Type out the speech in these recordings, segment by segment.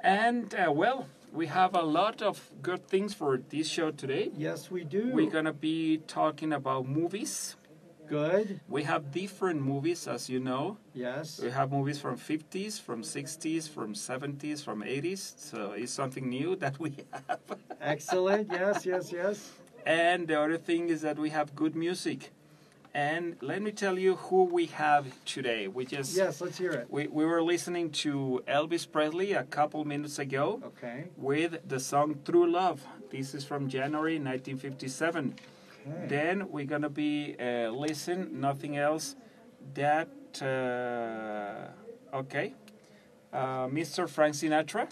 And, well, we have a lot of good things for this show today. Yes, we do. We're going to be talking about movies. Good. We have different movies, as you know. Yes. We have movies from 50s, from 60s, from 70s, from 80s. So it's something new that we have. Excellent. Yes, yes, yes. And the other thing is that we have good music. And let me tell you who we have today. Yes, let's hear it. We were listening to Elvis Presley a couple minutes ago. Okay. With the song True Love. This is from January 1957. Okay. Then we're going to be nothing else that, Mr. Frank Sinatra.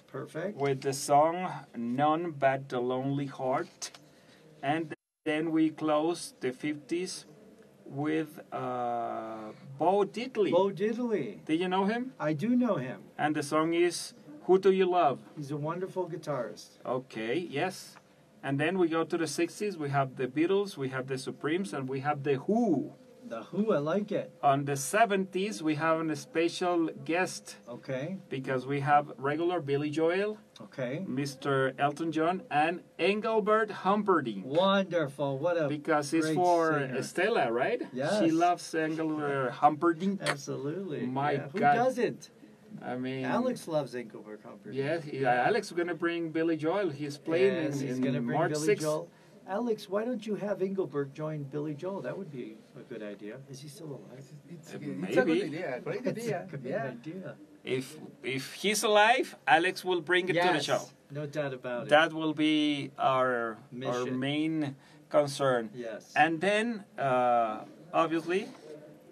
Perfect. With the song None But the Lonely Heart. And then we close the 50s with Bo Diddley. Bo Diddley. Did you know him? I do know him. And the song is Who Do You Love? He's a wonderful guitarist. Okay, yes. And then we go to the 60s. We have the Beatles, we have the Supremes, and we have the Who. The Who, I like it. On the 70s, we have a special guest. Okay. Because we have regular Billy Joel, okay, Mr. Elton John, and Engelbert Humperdinck. Wonderful. What a Because it's for singer. Stella, right? Yes. She loves Engelbert Humperdinck. Absolutely. My yeah. God. Who doesn't? I mean, Alex loves Engelbert Humperdinck. Yeah, Alex is going to bring Billy Joel. He's playing yes, he's in gonna bring March Billy 6th. Joel. Alex, why don't you have Engelbert join Billy Joel? That would be a good idea. Is he still alive? It's a good idea. Great It's idea. a good idea. If he's alive, Alex will bring it to the show. No doubt about it. That will be our main concern. Yes. And then, obviously,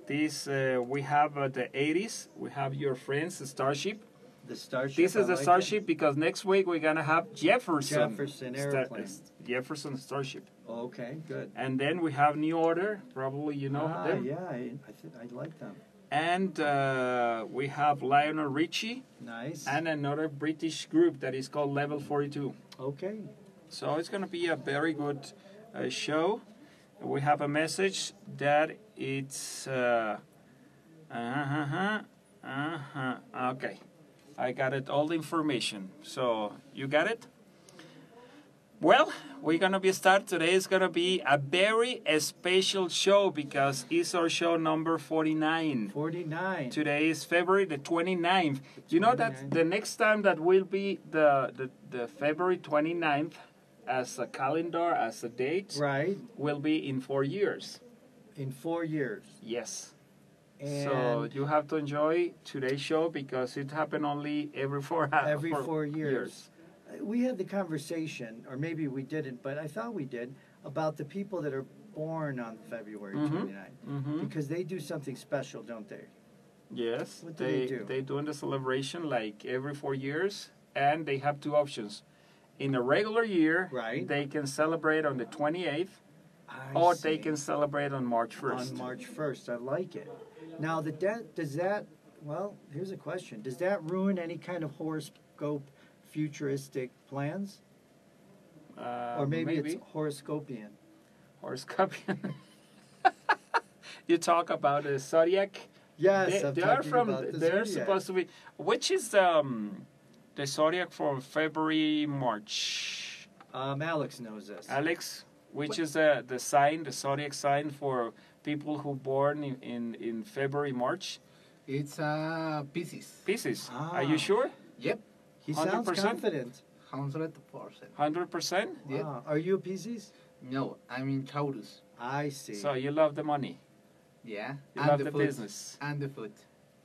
this we have the 80s. We have your friends, the Starship. The Starship. This is the like Starship because next week we're gonna have Jefferson. Jefferson airplane. Jefferson Starship. Okay, good. And then we have New Order. Probably you know them. Yeah, I like them. And we have Lionel Richie. Nice. And another British group that is called Level 42. Okay. So it's gonna be a very good show. We have a message that it's okay. I got it, all the information. So, you got it? Well, we're going to be start. Today is going to be a very special show because it's our show number 49. 49. Today is February the 29th. You know that the next time that will be the February 29th as a calendar, as a date, right, will be in 4 years. In 4 years. Yes. And so you have to enjoy today's show because it happened only every 4 years. We had the conversation, or maybe we didn't, but I thought we did, about the people that are born on February 29th. Because they do something special, don't they? Yes. What do they do? They do the celebration like every 4 years, and they have two options. In a regular year, right, they can celebrate on the 28th, or they can celebrate on March 1st. On March 1st, I like it. Now, well, here's a question. Does that ruin any kind of horoscope futuristic plans? Or maybe it's horoscopian. Horoscopian. You talk about the zodiac? Yes, they are from. They're supposed to be. Which is the zodiac for February, March? Alex knows this. Alex, which is the sign, the zodiac sign for people who born in February, March? It's Pisces. Pisces. Are you sure? Yep. He sounds 100%? confident. 100%. 100%? Yep. Are you a Pisces? No, I'm in Taurus. I see. So you love the money. Yeah. You love the business. And the food.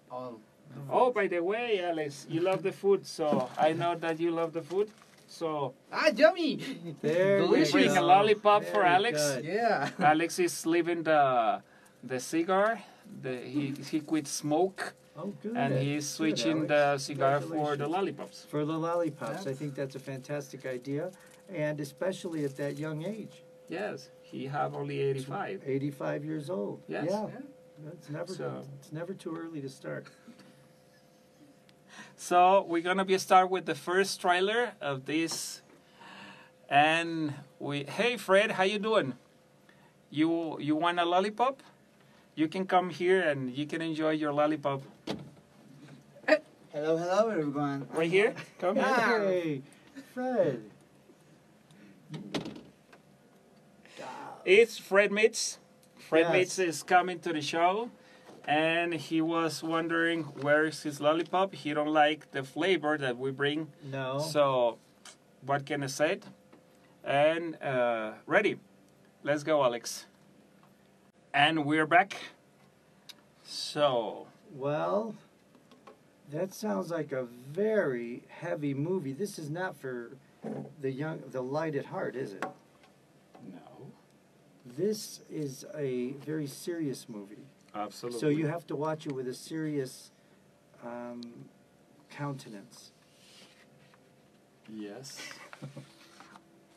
All. Oh, by the way, Alex, you love the food, so I know that you love the food. So yummy! There we bring a lollipop for Alex. Good. Yeah. Alex is leaving the cigar. He quit smoke. Oh, good. And he's switching the cigar for the lollipops. For the lollipops. I think that's a fantastic idea, and especially at that young age. Yes, he have only 85. 85 years old. Yes. Yeah. It's never too early to start. So we're gonna start with the first trailer of this, and hey Fred, how you doing? You want a lollipop? You can come here and you can enjoy your lollipop. Hello, hello, everyone. Right here. Come here. Hey, Fred. It's Fred Mitz. Fred Yes. Mitz is coming to the show, and he was wondering where's his lollipop. He don't like the flavor that we bring. No. So, what can I say? And ready. Let's go, Alex. And we're back. So, Well, that sounds like a very heavy movie. This is not for the light at heart, is it? no, This is a very serious movie. absolutely. So you have to watch it with a serious countenance. Yes.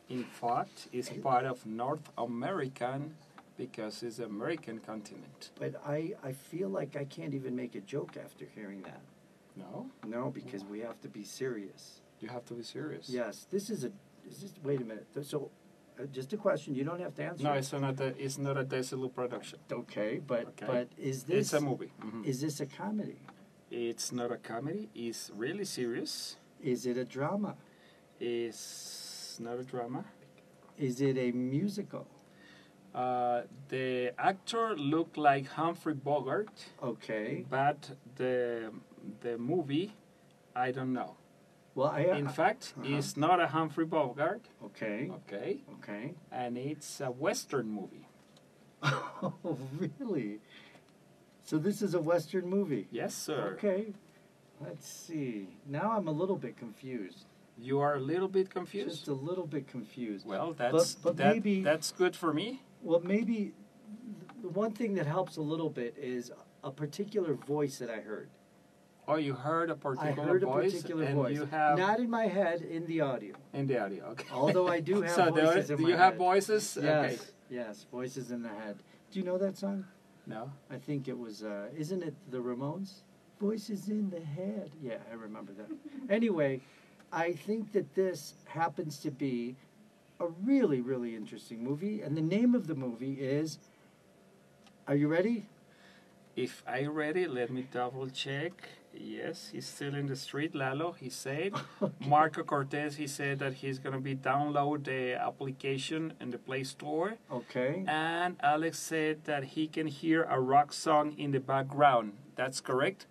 In fact, it's part of North American because it's American continent. But I feel like I can't even make a joke after hearing that. No, No, because we have to be serious. you have to be serious. Yes, wait a minute. So, just a question. You don't have to answer. No, it. it's not a Desilu production. Okay, but Okay. but is this It's a movie. Mhm. is this a comedy? It's not a comedy. It's really serious. Is it a drama? It's not a drama. Is it a musical? The actor looked like Humphrey Bogart, Okay. but the movie, I don't know. Well, In fact, it's not a Humphrey Bogart. Okay. Okay, Okay. and it's a Western movie. Oh, really? So this is a Western movie. Yes, sir. Okay. Let's see. Now I'm a little bit confused. You are a little bit confused. Just a little bit confused. Well, that's but that, maybe- that's good for me. Well, maybe the one thing that helps a little bit is a particular voice that I heard. Oh, you heard a I particular heard a voice, particular and voice. you have Not in my head, in the audio. in the audio. Okay. Although I do have so voices in do my you have head. voices? Yes. Okay. Yes, voices in the head. Do you know that song? No. I think it was, isn't it the Ramones? Voices in the head. Yeah, I remember that. Anyway, I think that this happens to be a really, really interesting movie. And the name of the movie is, are you ready? If I read it, let me double check. Yes, he's still in the street. Lalo, he said. Marco Cortez, he said that he's going to be download the application in the Play Store. Okay. And Alex said that he can hear a rock song in the background. That's correct.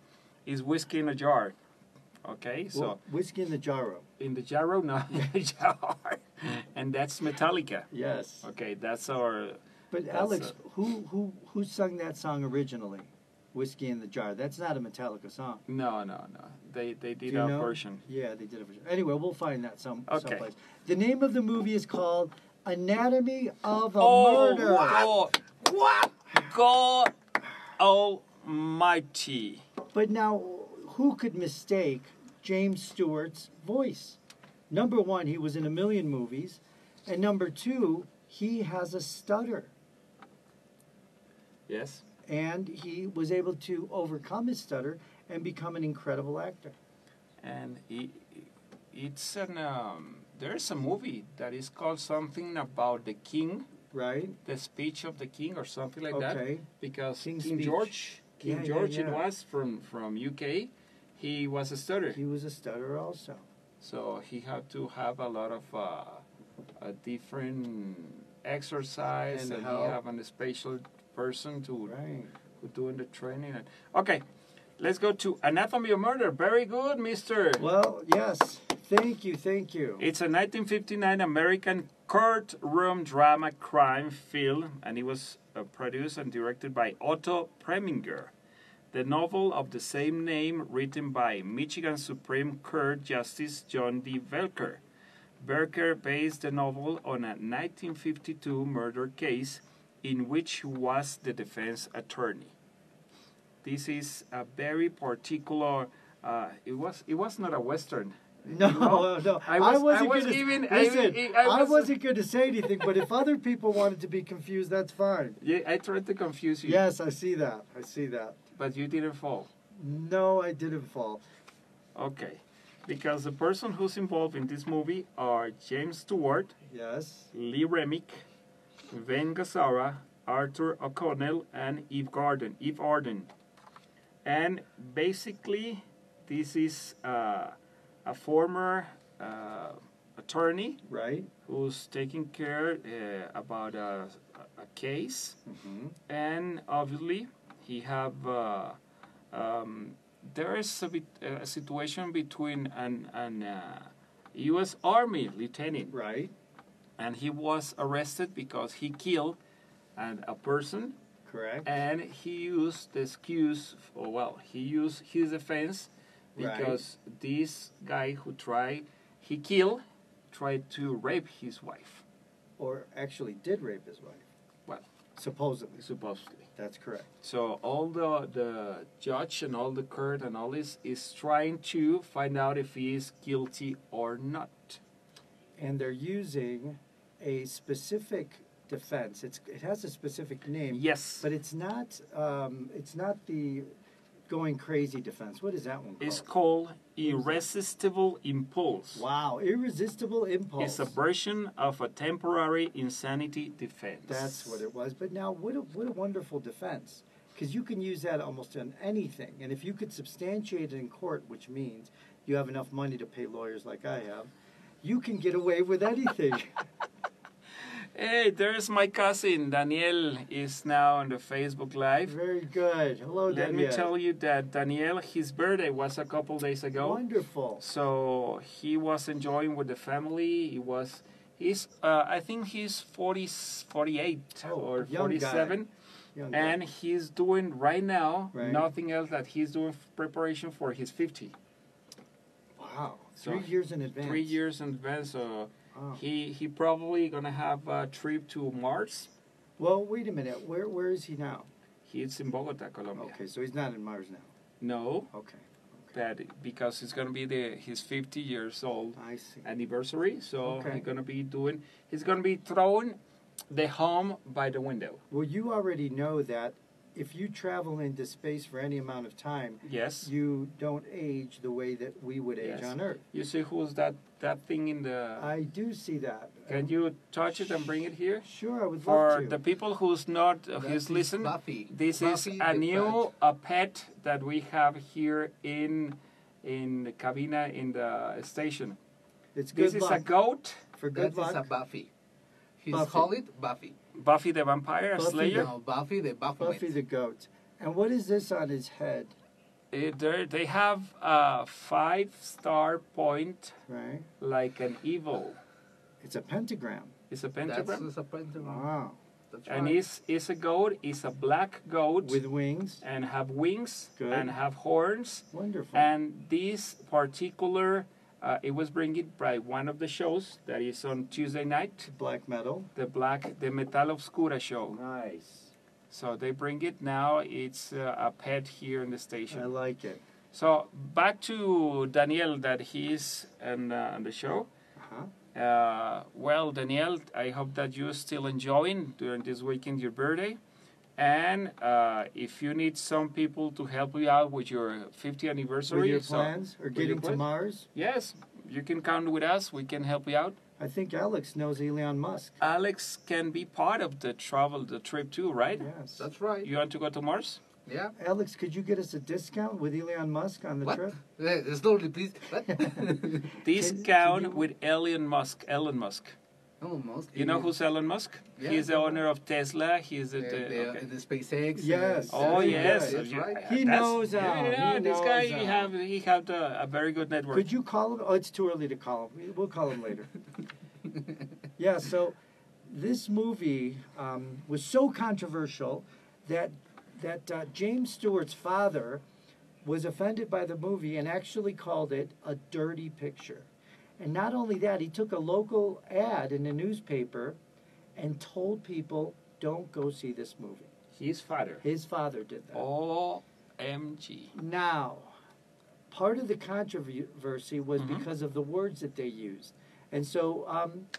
It's Whiskey in a Jar. Okay, so Well, Whiskey in the Jarro. in the jar, not in the jar. And that's Metallica. Yes. Okay, that's our... But That's Alex, who sung that song originally? Whiskey in the Jar. That's not a Metallica song. No. They Do did you a know? version. Yeah, they did a version. Anyway, we'll find that Okay. someplace. The name of the movie is called Anatomy of a Oh, Murder. God. What? God almighty. But now, who could mistake James Stewart's voice? Number one, he was in a million movies. And number two, he has a stutter. Yes. And he was able to overcome his stutter and become an incredible actor. And it's an... there's a movie that is called something about the king, Right? the speech of the king or something like that. Okay. Because King's King Speech. George, Yeah, George yeah. it was from UK, he was a stutter. He was a stutterer also. So he had to have a lot of a different exercise, And and he help. have a special person to Right. who doing the training. Okay, let's go to Anatomy of Murder. Very good, Mister. Well, yes. Thank you. It's a 1959 American courtroom drama crime film, and it was produced and directed by Otto Preminger. The novel of the same name, written by Michigan Supreme Court Justice John D. Velker. Velker based the novel on a 1952 murder case in which he was the defense attorney. This is a very particular. It was not a western. No, You know, no. I wasn't I wasn't going to say anything, but if other people wanted to be confused, that's fine. Yeah, I tried to confuse you. Yes, I see that. But you didn't fall. No, I didn't fall. Okay. Because the person who's involved in this movie are James Stewart, Yes. Lee Remick, Van Gazzara, Arthur O'Connell, and Eve Arden. And basically, This is a former attorney Right. who's taking care about a case, Mm-hmm. and obviously he have there is a situation between an U.S. Army lieutenant, Right. and he was arrested because he killed a person, Correct. and he used the excuse, or well, he used his defense because this guy who he tried to rape his wife. Or actually did rape his wife. Well, Supposedly. supposedly. That's correct. So all the judge and all the court and all this is trying to find out if he is guilty or not. And they're using a specific defense. It has a specific name. Yes. But it's not the going crazy defense. What is that one called? It's called irresistible impulse. Wow, irresistible impulse. It's a version of a temporary insanity defense. That's what it was. But now, what a wonderful defense. Because you can use that almost on anything. And if you could substantiate it in court, which means you have enough money to pay lawyers like I have, you can get away with anything. Hey, there's my cousin. Daniel is now on the Facebook Live. Very good. Hello, Let Daniel. me tell you that Daniel, his birthday was a couple days ago. Wonderful. So he was enjoying with the family. I think he's 48 or young 47. guy. Young guy. And he's doing right now Right. nothing else that he's doing preparation for his 50. Wow. So 3 years in advance. 3 years in advance. So Wow. he probably gonna have a trip to Mars. Well, wait a minute. Where is he now? He's in Bogota, Colombia. Okay, so he's not in Mars now. No, Okay. but because it's gonna be his 50 years old I see. anniversary, so Okay. he's gonna be throwing the home by the window. Well, you already know that if you travel into space for any amount of time, Yes. you don't age the way that we would age Yes. on Earth. You see who's that thing in the? I do see that. Can you touch it and bring it here? Sure, I would For love to. the people who's not That who's is listen, Buffy. this Buffy is a the new Bat. pet that we have here in the Cabina in the station. It's good This is luck. a goat, For good That is a luck. Buffy. He's Buffy. called it Buffy. Buffy the Vampire Buffy Slayer. No, Buffy the Buffy. Buffy the goat. And what is this on his head? They have a 5-star point Right? like an evil. It's a pentagram. It's a That's pentagram. a pentagram. Wow. That's And right. it's a goat. It's a black goat With wings. and have wings Good. and have horns. Wonderful. And this particular, it was bringing by one of the shows that is on Tuesday night, Black metal. the Metal Obscura show. Nice. So they bring it now. It's a pet here in the I station. like it. So back to Daniel, that he's on the show. Uh-huh. Well, Daniel, I hope that you're still enjoying during this weekend your birthday. And if you need some people to help you out with your 50th anniversary, With your so- plans? Or with your getting to plans? Mars? Yes, you can count with us. We can help you out. I think Alex knows Elon Musk. Alex can be part of the trip too, right? Yes. That's right. You want to go to Mars? Yeah. Alex, could you get us a discount with Elon Musk on the What? trip? Slowly, please. What? Discount can you- with Elon Musk. Almost. You know who's Elon Musk? Yeah. He's the owner of Tesla. He's the, okay. the SpaceX. Yes. Oh Very yes, good. That's right. He knows Al. Yeah, He this guy knows Al. he have a very good network. Could you call him? Oh, it's too early to call him. We'll call him later. Yeah, so this movie was so controversial that James Stewart's father was offended by the movie and actually called it a dirty picture. And not only that, he took a local ad in the newspaper and told people, don't go see this movie. His father. His father did that. OMG. Now, part of the controversy was Mhm. because of the words that they used. And so,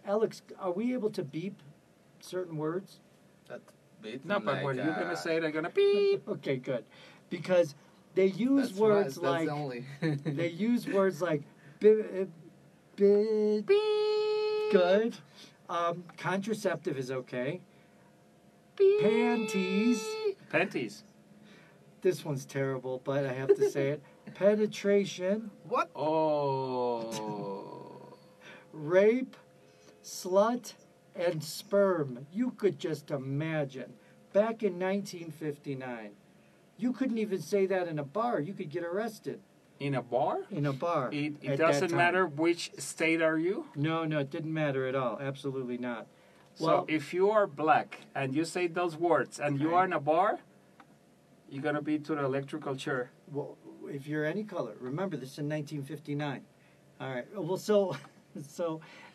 Alex, are we able to beep certain words? That bit No, but like, when you're gonna say it, I'm gonna beep. Okay, good. Because they use that's words right, like, that's only. they use words like, good. Contraceptive is okay. Panties. Panties. This one's terrible, but I have to say it. penetration, What? Oh. rape, slut, and sperm. You could just imagine. Back in 1959, you couldn't even say that in a bar. You could get arrested In a bar? in a bar. It at that doesn't time. matter which state are you? No, it didn't matter at all. Absolutely not. So Well, if you are black and you say those words and you Okay. are in a bar, you're going to be to the electrical chair. well, if you're any color, remember this is in 1959. All right. Well, so,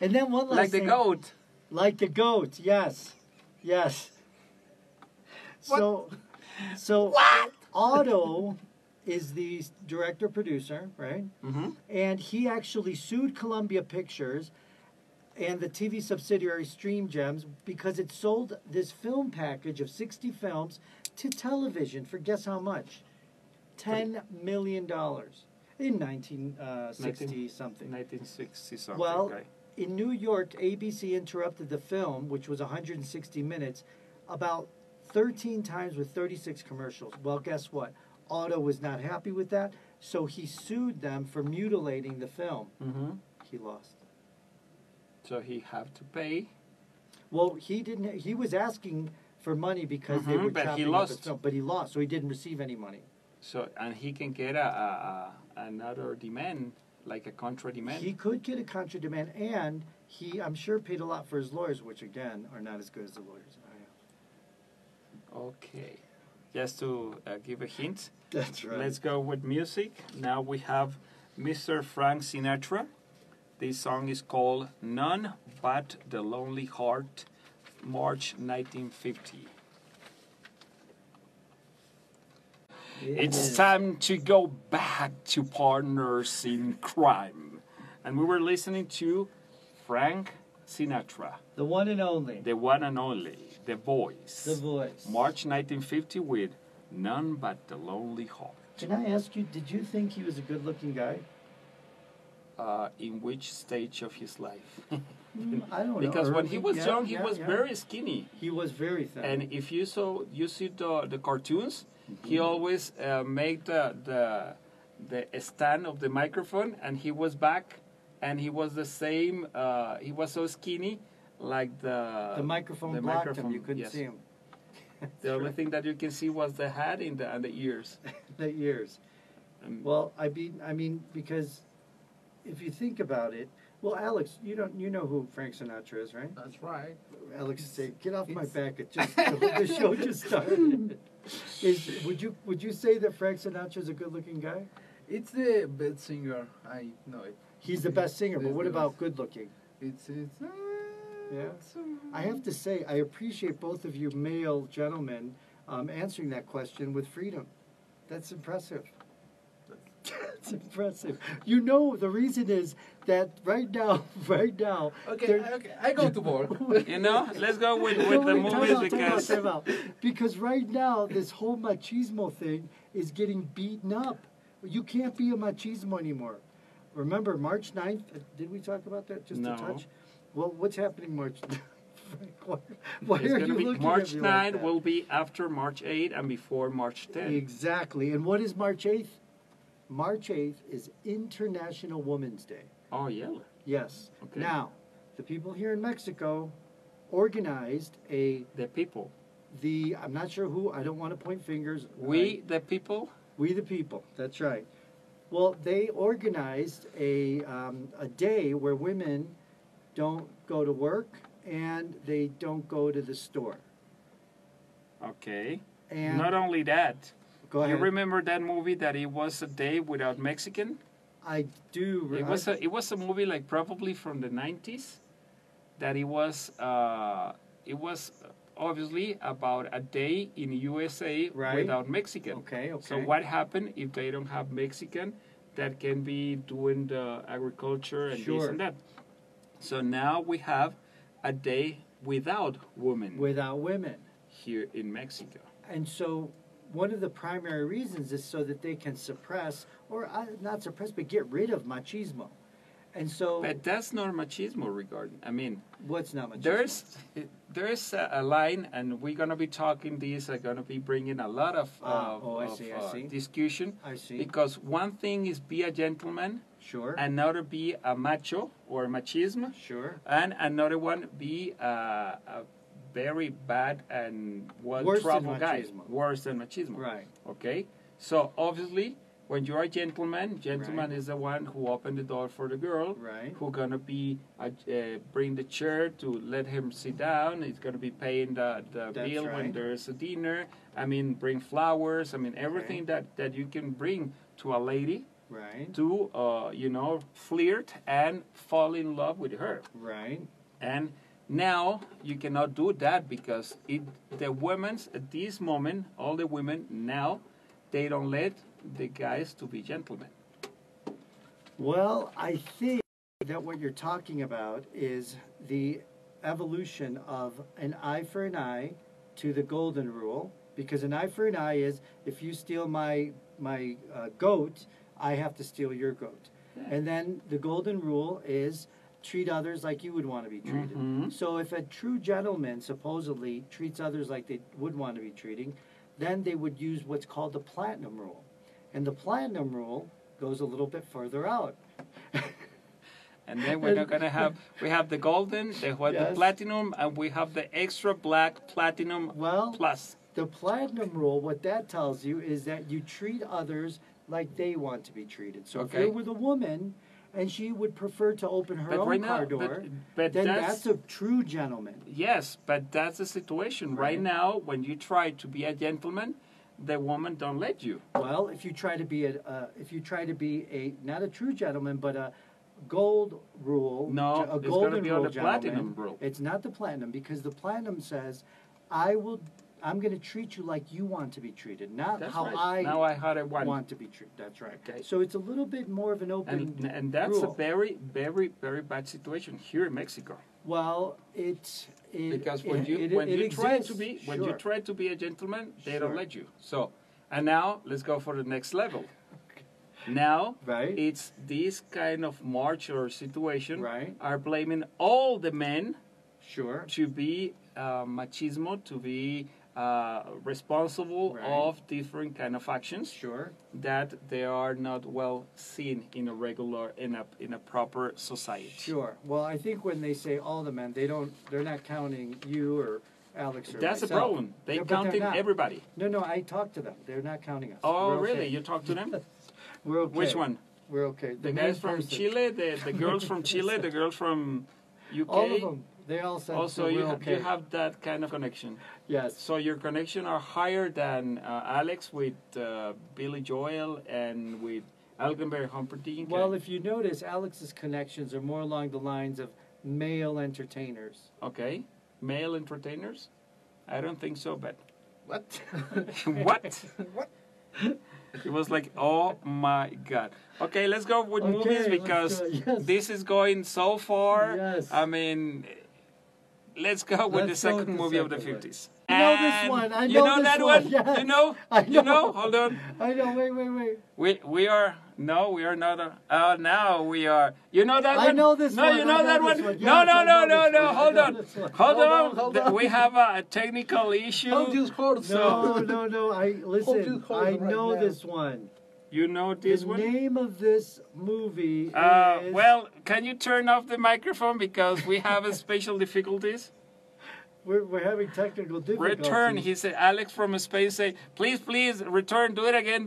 and then one last Like the thing. goat. Like the goat, yes. So What? Otto is the director producer, right? Mm-hmm. And he actually sued Columbia Pictures and the TV subsidiary Stream Gems because it sold this film package of 60 films to television for guess how much? $10 million in 1960 something. 1960 something. Well, okay. in New York, ABC interrupted the film, which was 160 minutes, about 13 times with 36 commercials. Well, guess what? Otto was not happy with that, so he sued them for mutilating the film. Mm-hmm. He lost. So he have to pay. Well, he didn't. He was asking for money because they Mhm, were but he chopping up lost. his film, but he lost, so he didn't receive any money. So and he can get another demand, like a contra demand. He could get a contra demand, and he, I'm sure, paid a lot for his lawyers, which again are not as good as the lawyers I have. Okay. Just to give a hint, That's right. let's go with music. Now we have Mr. Frank Sinatra. This song is called None But the Lonely Heart, March 1950. It's time to go back to Partners in Crime. And we were listening to Frank Sinatra, The one and only. the one and only, The Voice. The Voice. March 1950 with None But the Lonely Heart. Can I ask you, did you think he was a good-looking guy? In which stage of his life? I don't know. Because when Early- he was yeah, young, he yeah, was yeah. very skinny. He was very thin. And if you see the cartoons, he Mm-hmm. always made the stand of the microphone, and he was back, and he was the same. He was so skinny, like the microphone the blocked microphone, him. You couldn't yes. see him. The only thing that you can see was the hat and the ears. The ears. And Well, I mean, because if you think about it, well, Alex, you know who Frank Sinatra is, right? That's right. Alex, say, get off my it's- back! It just the show just started. Would you say that Frank Sinatra is a good-looking guy? It's the best singer. I know it. He's the best singer, but He's what the about best. good-looking? It's Yeah. it's, I have to say, I appreciate both of you male gentlemen answering that question with freedom. That's impressive. That's impressive. You know, the reason is that right now, Okay, there- okay. I go to work. you know, let's go with No, the wait, movies because time out. Because right now, this whole machismo thing is getting beaten up. You can't be a machismo anymore. Remember, March 9th, did we talk about that just No. a touch? Well, what's happening March 9th? Why it's are gonna you be looking March at me 9 like that? will be after March 8 and before March 10. Exactly. And what is March 8th? March 8th is International Women's Day. Oh yeah. Yes. Okay. Now, the people here in Mexico organized The people. I'm not sure who, I don't want to point fingers. We the people. We the people, that's right. Well, they organized a day where women don't go to work and they don't go to the store. Okay. And Not only that. go You ahead. remember that movie that it was a day without Mexican? I do. It was a movie like probably from the 90s. That it was obviously about a day in USA Right. without Mexican. Okay. So what happened if they don't have Mexican that can be doing the agriculture and this Sure. and that? So now we have a day without women Without women. here in Mexico. And so one of the primary reasons is so that they can suppress, or not suppress, but get rid of machismo. And so, But that's not machismo regarding. I mean, what's not much? there's a line, and we're gonna be talking this. I'm gonna be bringing a lot of, I see. discussion. I see. Because one thing is be a gentleman, Sure. another be a macho or machismo, Sure. and another one be a very bad and Worse than troubled guy, machismo. worse than machismo. Right. Okay, so obviously, when you're a gentleman, Right. is the one who opened the door for the girl, Right. who gonna be bring the chair to let him sit down. He's gonna be paying the bill when right. there's a dinner. I mean, bring flowers. I mean, everything that you can bring to a lady Right. to flirt and fall in love with her. Right. And now you cannot do that because the women's at this moment, all the women now, they don't let the guys to be gentlemen. Well, I think that what you're talking about is the evolution of an eye for an eye to the golden rule, because an eye for an eye is if you steal my goat, I have to steal your goat. Yeah. And then the golden rule is treat others like you would want to be treated. Mhm. So if a true gentleman supposedly treats others like they would want to be treating, then they would use what's called the platinum rule. And the platinum rule goes a little bit further out. And then we're not gonna have we have the golden, the Yes. platinum, and we have the extra black platinum Well, plus. the platinum rule, what that tells you is that you treat others like they want to be treated. So if Okay. you're with a woman and she would prefer to open her But own right car now, door, but then that's that's a true gentleman. yes, but that's the situation right Right. now. When you try to be a gentleman, the woman don't let you. Well, if you try to be a not a true gentleman, but a gold rule, No, a it's golden gonna be on rule the platinum gentleman, rule. it's not the platinum because the platinum says, I'm going to treat you like you want to be treated, not That's how right. Now I had a one. want to be treated. That's right. Okay. So it's a little bit more of an open And that's rule. a very, very, very bad situation here in Mexico. Well, Because when you Sure. try to be a gentleman, they Sure. don't let you. So, and now let's go for the next level. Now Right. it's this kind of macho situation Right. are blaming all the men Sure. to be machismo, to be responsible Right. of different kind of actions Sure. that they are not well seen in a regular in a proper society. Sure. Well, I think when they say all the men, they're not counting you or Alex or That's the myself. problem. They Yeah, but they're counting not. everybody. No, I talked to them. They're not counting us. Oh, We're okay. really? You talk to them? We're okay. Which one? We're okay. The main guys from person. Chile, the girls from Chile, the girls from UK. All of them. They all said Also, we're you okay. have that kind of connection. Yes. So your connection are higher than Alex with Billy Joel and with Algenberg Humperdinck. Well, if you notice, Alex's connections are more along the lines of male entertainers. Okay, male entertainers. I don't think so, but What? what? What? It was like, oh my God. Okay, let's go with Okay, movies let's because go, yes. this is going so far. Yes. I mean, let's go with Let's the go with second the movie of the second one. 50s. I know this And one. I you know know this that one, one? yes. You know? I You know? know. Hold on. I know. Wait. We are no, we are not. Now we are. You know that I one? know this no, one. you I know know that this one? one. No, Yes, no, I no, know no, this no. one. I Hold know on. this one. Hold on. Hold on. We have a technical issue. Hold your horse. No. I listen. hold I it right know now. this one. You know this the one? name of this movie is. Well, can you turn off the microphone because we have a special difficulties? We're having technical difficulties. Return. He said, Alex from Spain say, please, return. Do it again.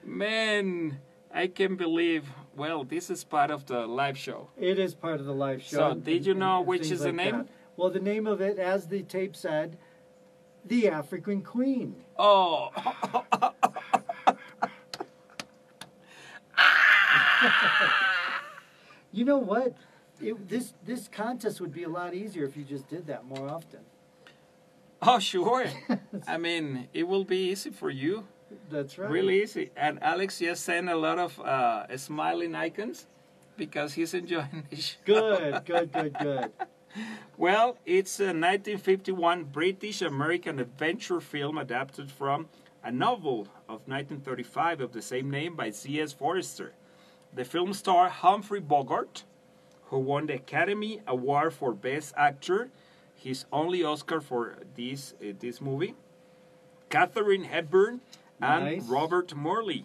Man, I can't believe. Well, this is part of the live show. It is part of the live show. So, and- did you and- know and which things is the like name? that. Well, the name of it, as the tape said, The African Queen. Oh. You know what? This contest would be a lot easier if you just did that more often. Oh, sure. I mean, it will be easy for you. That's right. Really easy. And Alex just sent a lot of smiling icons because he's enjoying the show. Good. Well, it's a 1951 British-American adventure film adapted from a novel of 1935 of the same name by C.S. Forester. The film starred Humphrey Bogart, who won the Academy Award for Best Actor, his only Oscar for this movie. Katharine Hepburn and Nice. Robert Morley.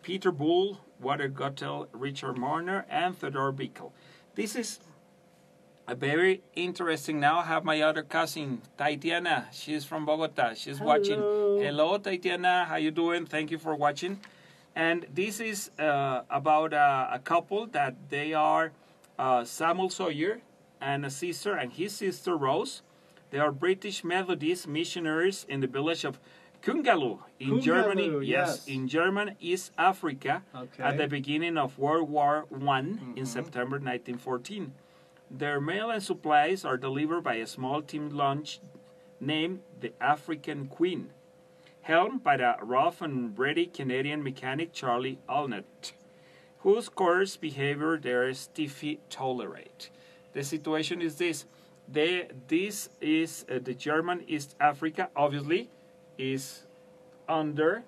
Peter Bull, Walter Gottel, Richard Marner, and Theodore Bickel. This is a very interesting. Now I have my other cousin, Taitiana. She's from Bogota. She's watching. Hello, Taitiana. How you doing? Thank you for watching. And this is about a couple that they are Samuel Sawyer and a sister and his sister Rose. They are British Methodist missionaries in the village of Kungalu in Germany. Yes, in German East Africa at the beginning of World War I in September 1914. Their mail and supplies are delivered by a small team launch named the African Queen, helmed by the rough and ready Canadian mechanic Charlie Allnett, whose coarse behavior they stiffly tolerate. The situation is this. This is the German East Africa, obviously, is under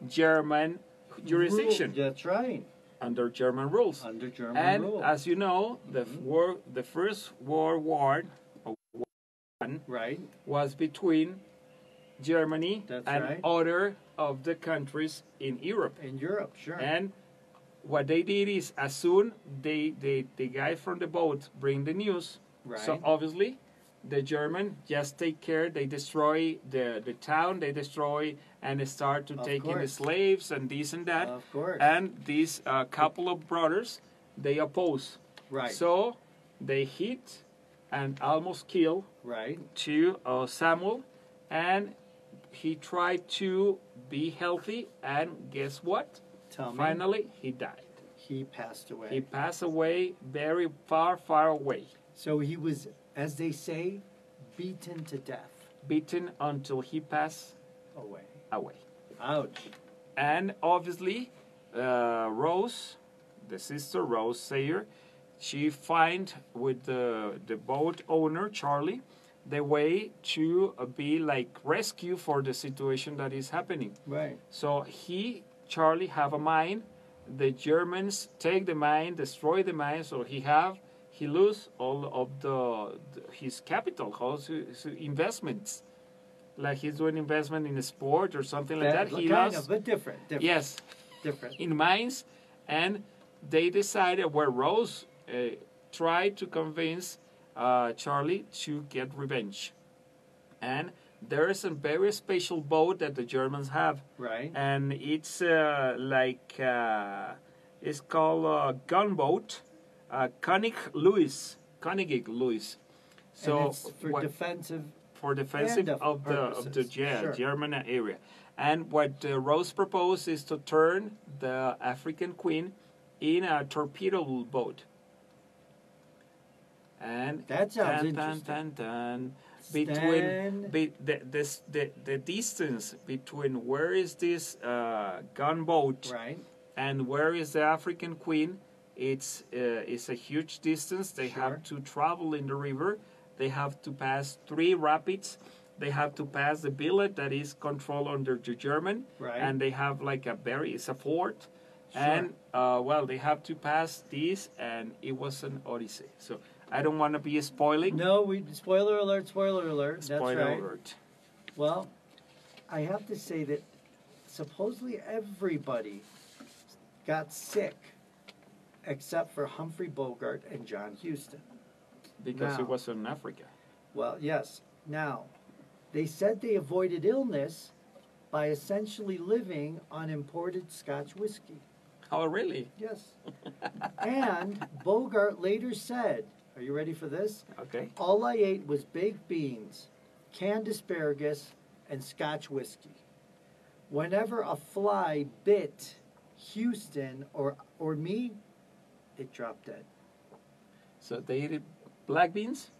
German jurisdiction. That's right. Under German rules. Under German And rules. as you know, the First World War right. was between Germany That's and right. other of the countries in Europe. In Europe, sure. And what they did is, as soon the guy from the boat bring the news, right. so obviously the German just take care, they destroy the town, they destroy and start to take in the slaves and this and that. Of course. And these couple of brothers, they oppose. Right. So they hit and almost kill right. to Samuel, and he tried to be healthy, and guess what? Tell me. Finally, he died. He passed away. He passed away very far, far away. So he was, as they say, beaten to death. Beaten until he passed away. Ouch. And obviously, Rose, the sister Rose Sayer, she find with the boat owner Charlie the way to be like rescue for the situation that is happening. Right. So Charlie have a mine. The Germans take the mine, destroy the mine. So he lose all of his capital, all his investments. Like he's doing investment in a sport or something like that. He kind lost, of, but different. yes, Different. in mines, and they decided where Rose tried to convince Charlie to get revenge. And there is a very special boat that the Germans have. Right. And it's it's called a gunboat, König Louis. So and it's for defensive. for defensive of the Sure. German area. And what Rose proposed is to turn the African Queen in a torpedo boat. And That sounds interesting. between the distance between where is this gunboat Right. and where is the African Queen, it's a huge distance. They Sure. have to travel in the river. They have to pass 3 rapids. They have to pass the village that is controlled under the German. Right. And they have like it's a fort. Sure. And, they have to pass this, and it was an odyssey. So I don't want to be spoiling. No, spoiler alert, spoiler alert. That's Spoiler right. alert. Well, I have to say that supposedly everybody got sick except for Humphrey Bogart and John Huston. Because Now- it was in Africa. Well, yes. Now, they said they avoided illness by essentially living on imported Scotch whiskey. Oh, really? Yes. And Bogart later said, are you ready for this? Okay. All I ate was baked beans, canned asparagus, and Scotch whiskey. Whenever a fly bit Houston or me, it dropped dead. So they ate black beans.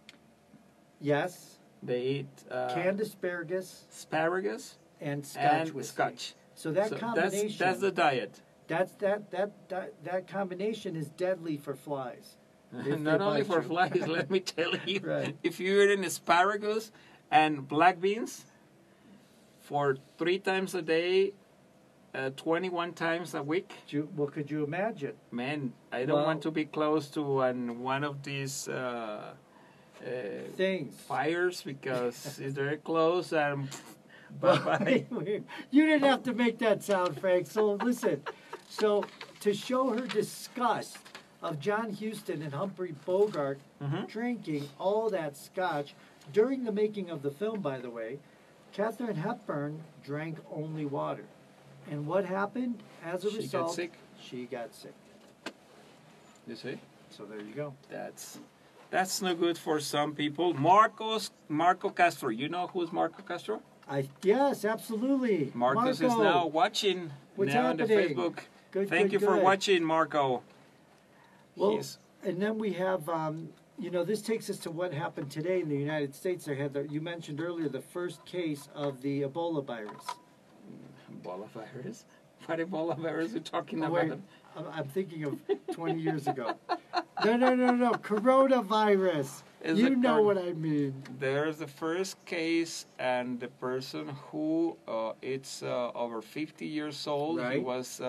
Yes, They ate canned asparagus asparagus and Scotch and whiskey. Scotch. So that So combination, that's the diet. that combination is deadly for flies. If Not they only bite for you. flies, let me tell you. Right. If you eat an asparagus and black beans, for 3 times a day, 21 times a week. Well, could you imagine? Man, I don't Well- want to be close to one of these Things. fires because it's very close and Well, bye-bye. you didn't have to make that sound, Frank. So listen. So to show her disgust of John Huston and Humphrey Bogart Mhm. drinking all that scotch during the making of the film, by the way, Katharine Hepburn drank only water. And what happened as a She got result? sick. She got sick. You see? So there you go. That's no good for some people. Marco Castro. You know who's Marco Castro? Yes, absolutely. Marcos is Marco, now watching what's now on the happening? Facebook. Good, Thank you good, for good. watching, Marco. Well, He's- and then we have, this takes us to what happened today in the United States. You mentioned earlier the first case of the Ebola virus. Ebola virus? What Ebola virus are you talking Oh, about? wait, I'm thinking of 20 years ago. No. Coronavirus. Is You it know what I mean. There's the first case, and the person who it's over 50 years old. He Right. was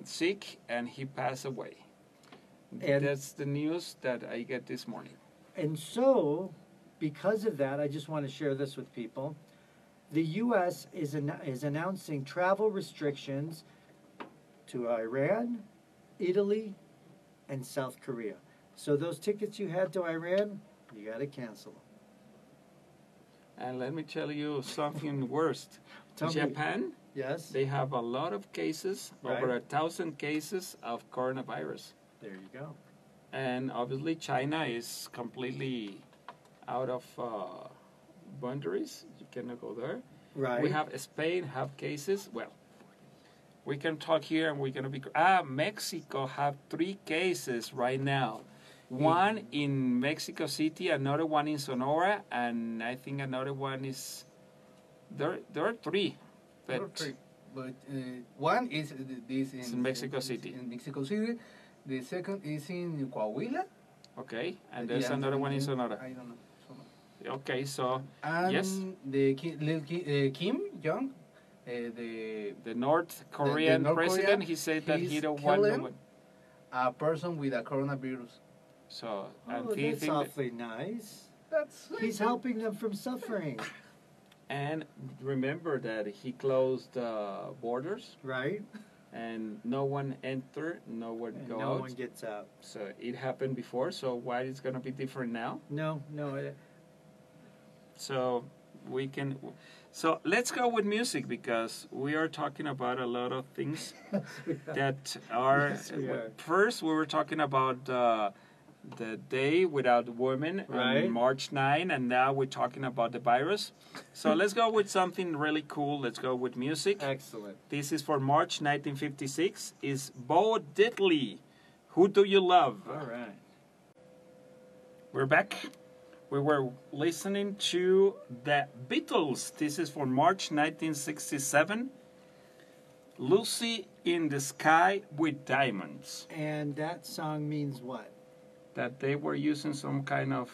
sick, and he passed away. And- That's the news that I get this morning. And so, because of that, I just want to share this with people. The U.S. is announcing travel restrictions to Iran, Italy, and South Korea. So those tickets you had to Iran, you got to cancel them. And let me tell you something worse. Tell me. Japan, Yes? they have a lot of cases, Right. over 1,000 cases of coronavirus. There you go. And obviously China is completely out of boundaries. You cannot go there. Right. We have Spain have cases. Well, we can talk here and we're going to be... Mexico have 3 cases right now. One in Mexico City, another one in Sonora, and I think another one is... There are 3. But But one is this It's in Mexico City. In Mexico City. The second is in Coahuila. okay, and there's Yeah, another one in Sonora. I don't know. Okay, so And Yes. the Kim Jong, the North Korean North president, Korean, he said that he he's don't want no killing one. a person with a coronavirus. So, and Oh, he that's think awfully nice. That's He's helping them from suffering. and remember that he closed borders Right? and no one enter, no one And go no out. one gets out. So it happened before. So why is gonna be different now? No. So we can. So let's go with music because we are talking about a lot of things that are. Yes, we are. First, we were talking about the day without women Right. on March 9, and now we're talking about the virus. So let's go with something really cool. Let's go with music. Excellent. This is for March 1956. Is Bo Diddley. Who do you love? All right. We're back. We were listening to the Beatles. This is for March 1967. Lucy in the Sky with Diamonds. And that song means what? That they were using some kind of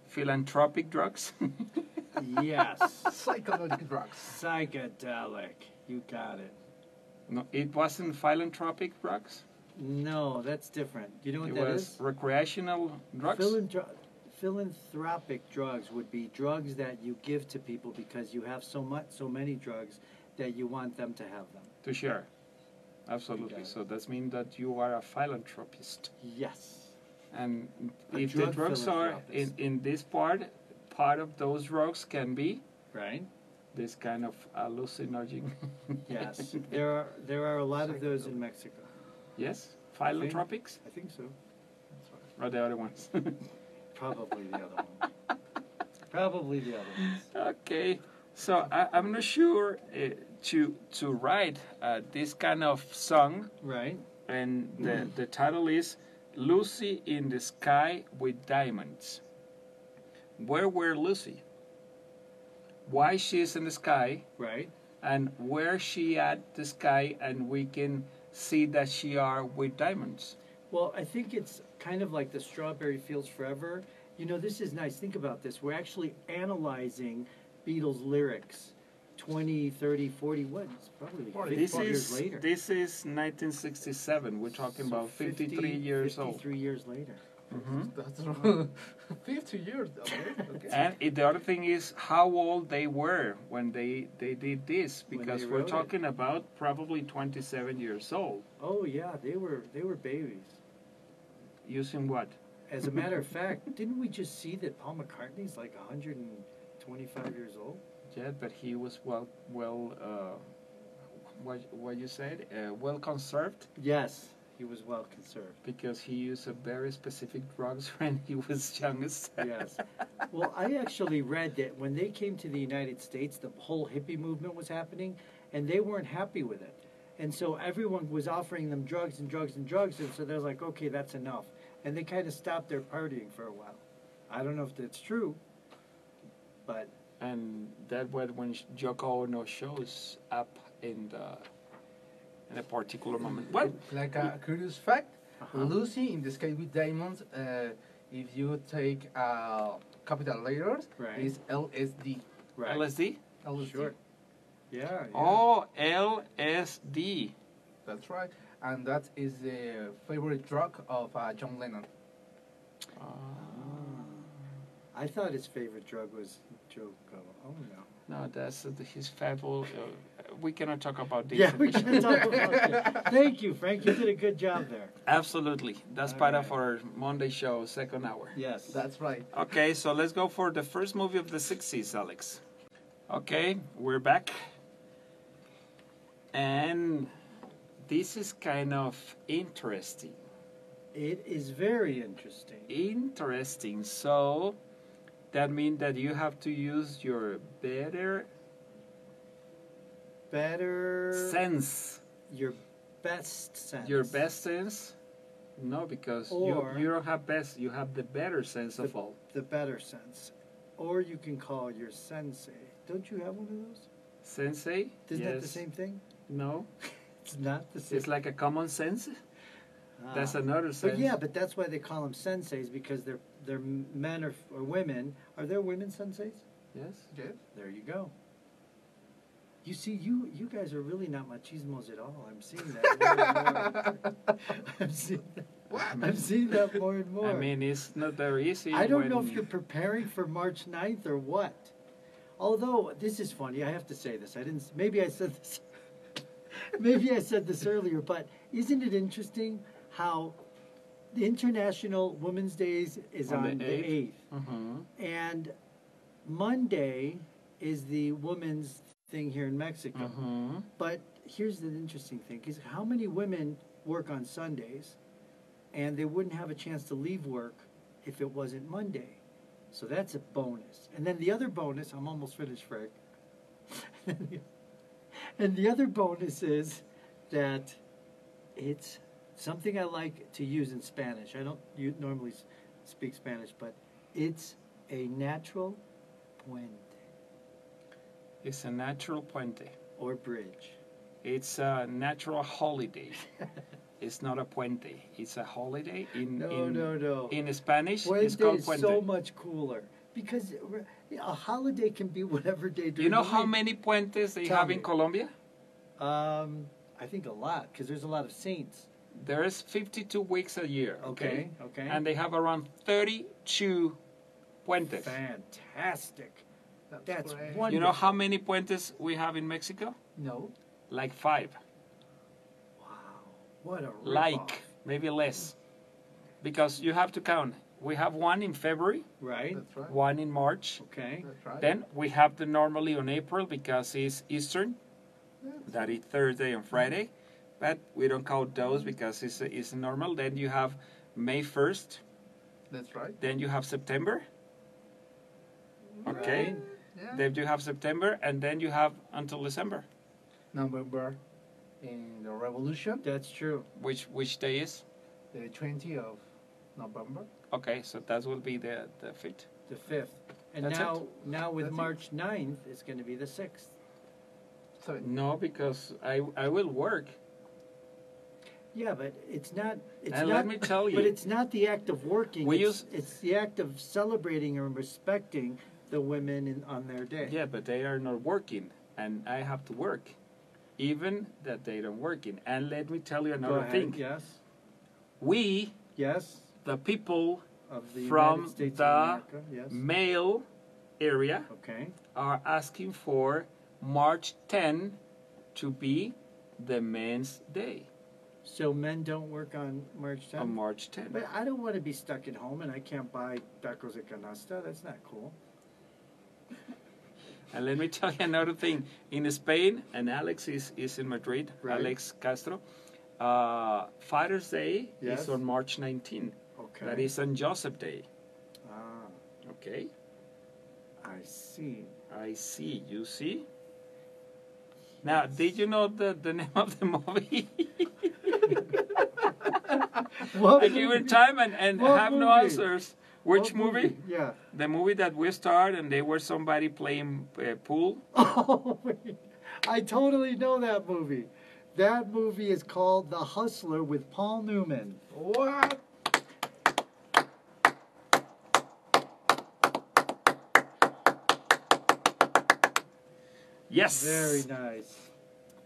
philanthropic drugs. Yes. psychological drugs. Psychedelic. You got it. No, it wasn't philanthropic drugs. No, that's different. You know what It that was is? recreational drugs. Philanthropic drugs would be drugs that you give to people because you have so many drugs that you want them to have them. To share. Absolutely. got it. So that means that you are a philanthropist. Yes. And A if the drug drugs are philanthropist. in this part of those drugs can be Right? this kind of hallucinogen. Yes. There are a lot of those in Mexico. Yes? Philanthropics? I think so. Or the other ones? Probably the other one. Probably the other ones. Okay. So I'm not sure to write this kind of song, Right? and the title is Lucy in the Sky with Diamonds. Where were Lucy? Why she's in the sky, Right? and where she at the sky, and we can see that she are with diamonds. Well, I think it's kind of like the Strawberry Fields Forever. You know, this is nice. Think about this. We're actually analyzing Beatles lyrics 20, 30, 40, what? It's probably like 50 This years is later. this is 1967. We're talking So about 53 years old. 53 years later. Hmm. That's wrong. 50 years. Okay. And the other thing is how old they were when they did this, When because they we're wrote it. talking about probably 27 years old. Oh yeah, they were babies. Using what? As a matter of fact, didn't we just see that Paul McCartney's like 125 years old? Yeah, but he was what you said, well conserved, Yes, he was well conserved. because he used a very specific drugs when he was youngest. Yes. Well, I actually read that when they came to the United States, the whole hippie movement was happening, and they weren't happy with it. And so everyone was offering them drugs and drugs and drugs, and so they're like, okay, that's enough. And they kind of stopped their partying for a while. I don't know if that's true, but And that was when Yoko Ono shows up in a particular moment. Well, Like a curious fact, Uh-huh. Lucy in the Sky with Diamonds, if you take capital letters, Right. is LSD. right. LSD? LSD. Sure. Yeah. Oh, LSD. That's right. And that is the favorite drug of John Lennon. I thought his favorite drug was Joko. Oh no. No, that's his fabulous. We cannot talk about this. Yeah, we can talk about it. Thank you, Frank. You did a good job there. Absolutely. That's All part of right. our Monday show, second hour. Yes. That's right. Okay, so let's go for the first movie of the 60s, Alex. Okay, we're back. And this is kind of interesting. It is very interesting. Interesting. So that means that you have to use your better sense. Your best sense. Your best sense? No, because Or- you don't have best, you have the better sense of all. The better sense. Or you can call your sensei. Don't you have one of those? Sensei? Isn't that the Yes. same thing? No, It's not the same. it's like a common sense. Ah. That's another sense. But yeah, but that's why they call them senseis, because they're men or women. Are there women senseis? Yes. Yes. There you go. You see, you guys are really not machismos at all. I'm seeing that more and more. I'm seeing that more and more. I mean, it's not very easy. I don't know when- if you're preparing for March 9th or what. Although, this is funny. I have to say this. Maybe I said this. Maybe I said this earlier, but isn't it interesting how the International Women's Day is on the 8th, Mhm. and Monday is the women's thing here in Mexico. Mhm. But here's the interesting thing, because how many women work on Sundays, and they wouldn't have a chance to leave work if it wasn't Monday. So that's a bonus. And then the other bonus, I'm almost finished, Frank. And the other bonus is that it's something I like to use in Spanish. I don't normally speak Spanish, but it's a natural puente It's a natural puente. or bridge. It's a natural holiday. It's not a puente. It's a holiday. No. In Spanish, Puente it's called is puente. so much cooler because a holiday can be whatever day during You know the how week. many puentes they Tell have me. in Colombia? I think a lot because there's a lot of saints. There's 52 weeks a year. Okay. Okay. And they have around 32 puentes. Fantastic. That's great. wonderful. You know how many puentes we have in Mexico? No. Like 5. Wow. What a rip-off. Like, maybe less. Because you have to count. We have one in February, Right. That's right. one in March. Okay. That's right. Then we have the normally on April because it's Eastern. That is Thursday and Friday. But we don't count those because it's normal. Then you have May 1st. That's right. Then you have September. Okay. Right. Yeah. Then you have September. And then you have until December. November in the revolution, That's true. Which day is? the 20th of November. Okay, so that will be the 5th. The 5th. And That's now with That's it. March 9th, it's going to be the 6th. So No, because I will work. Yeah, but it's not. It's And not, let me tell you. But it's not the act of working. We It's the act of celebrating and respecting the women on their day. Yeah, but they are not working. and I have to work, even that they don't working. And let me tell you Go another ahead. thing. Yes. We, Yes. the people Of the from United States the of America. Yes. male area, Okay. are asking for March 10 to be the Men's Day So men don't work on March 10th? on March 10. But I don't want to be stuck at home and I can't buy tacos de canasta. That's not cool. And let me tell you another thing. In Spain, and Alex is in Madrid, Right. Alex Castro, Father's Day Yes. is on March 19. Okay. That is on Joseph Day. Ah, Okay? I see. I see. You see? Now, did you know the name of the movie? What I give movie? it time and What have no movie? answers. Which What movie? Yeah. The movie that we starred and they were somebody playing pool. Oh, wait. I totally know that movie. That movie is called The Hustler with Paul Newman. What? Yes. Very nice.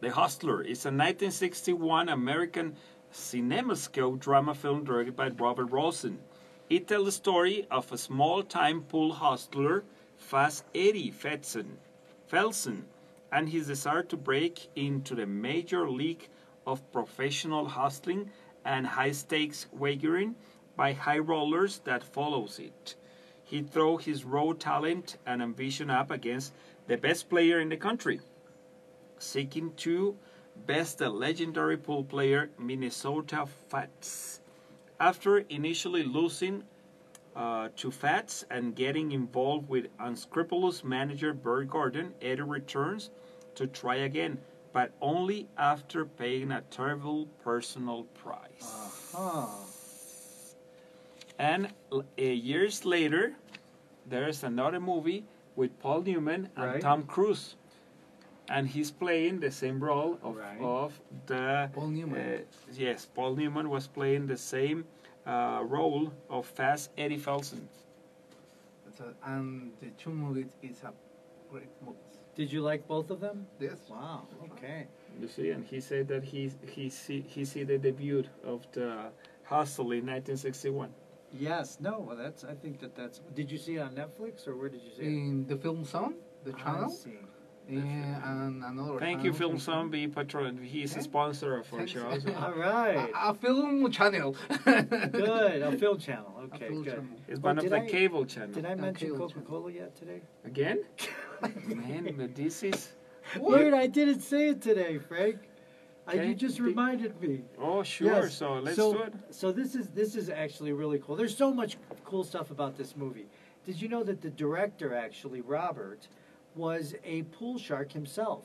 The Hustler is a 1961 American cinemascope drama film directed by Robert Rosen. It tells the story of a small-time pool hustler, Fast Eddie Felsen, and his desire to break into the major league of professional hustling and high-stakes wagering by high rollers that follows it. He throws his raw talent and ambition up against the best player in the country, seeking to best the legendary pool player Minnesota Fats. After initially losing to Fats and getting involved with unscrupulous manager Bert Gordon, Eddie returns to try again, but only after paying a terrible personal price. Uh-huh. And years later, there's another movie with Paul Newman and Right. Tom Cruise. And he's playing the same role Right. of the... Paul Newman. yes, Paul Newman was playing the same role of Fast Eddie Felsen. And the two movies is a great movies. Did you like both of them? Yes. Wow. Okay. You see, and he said that he see the debut of the Hustle in 1961. Yes. No. Well, I think that's. Did you see it on Netflix or where did you see it? In the film Zone, the I channel, see. and another. Thank you, channel. Film Zombie Patron. He's a Okay. sponsor of our Thanks. show. So All right. A film channel. Good. A film channel. A Okay. film Good. channel. it's Oh, one of did the I- cable channels. Did I mention cable Coca-Cola yet today? Again? Man, but this is... Wait, I didn't say it today, Frank. Okay. You just reminded me. Oh, sure. Yes. So let's do it. So this is actually really cool. There's so much cool stuff about this movie. Did you know that the director, actually, Robert, was a pool shark himself?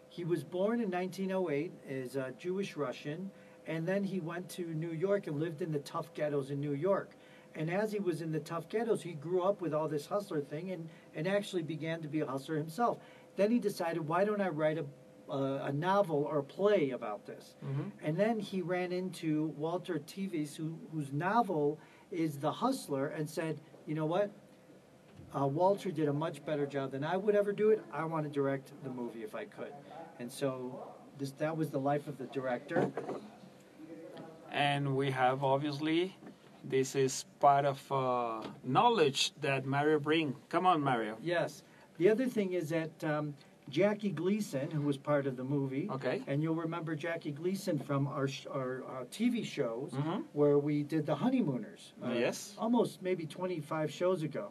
He was born in 1908 as a Jewish Russian, and then he went to New York and lived in the tough ghettos in New York. And as he was in the tough ghettos, he grew up with all this hustler thing and actually began to be a hustler himself. Then he decided, why don't I write a novel or a play about this? Mhm. And then he ran into Walter Tevis, whose novel is The Hustler, and said, you know what? Walter did a much better job than I would ever do it. I want to direct the movie if I could. And so that was the life of the director. And we have, obviously, this is part of knowledge that Mario bring. Come on, Mario. Yes. The other thing is that Jackie Gleason, who was part of the movie, Okay. and you'll remember Jackie Gleason from our TV shows Mhm. where we did The Honeymooners. Yes. Almost maybe 25 shows ago.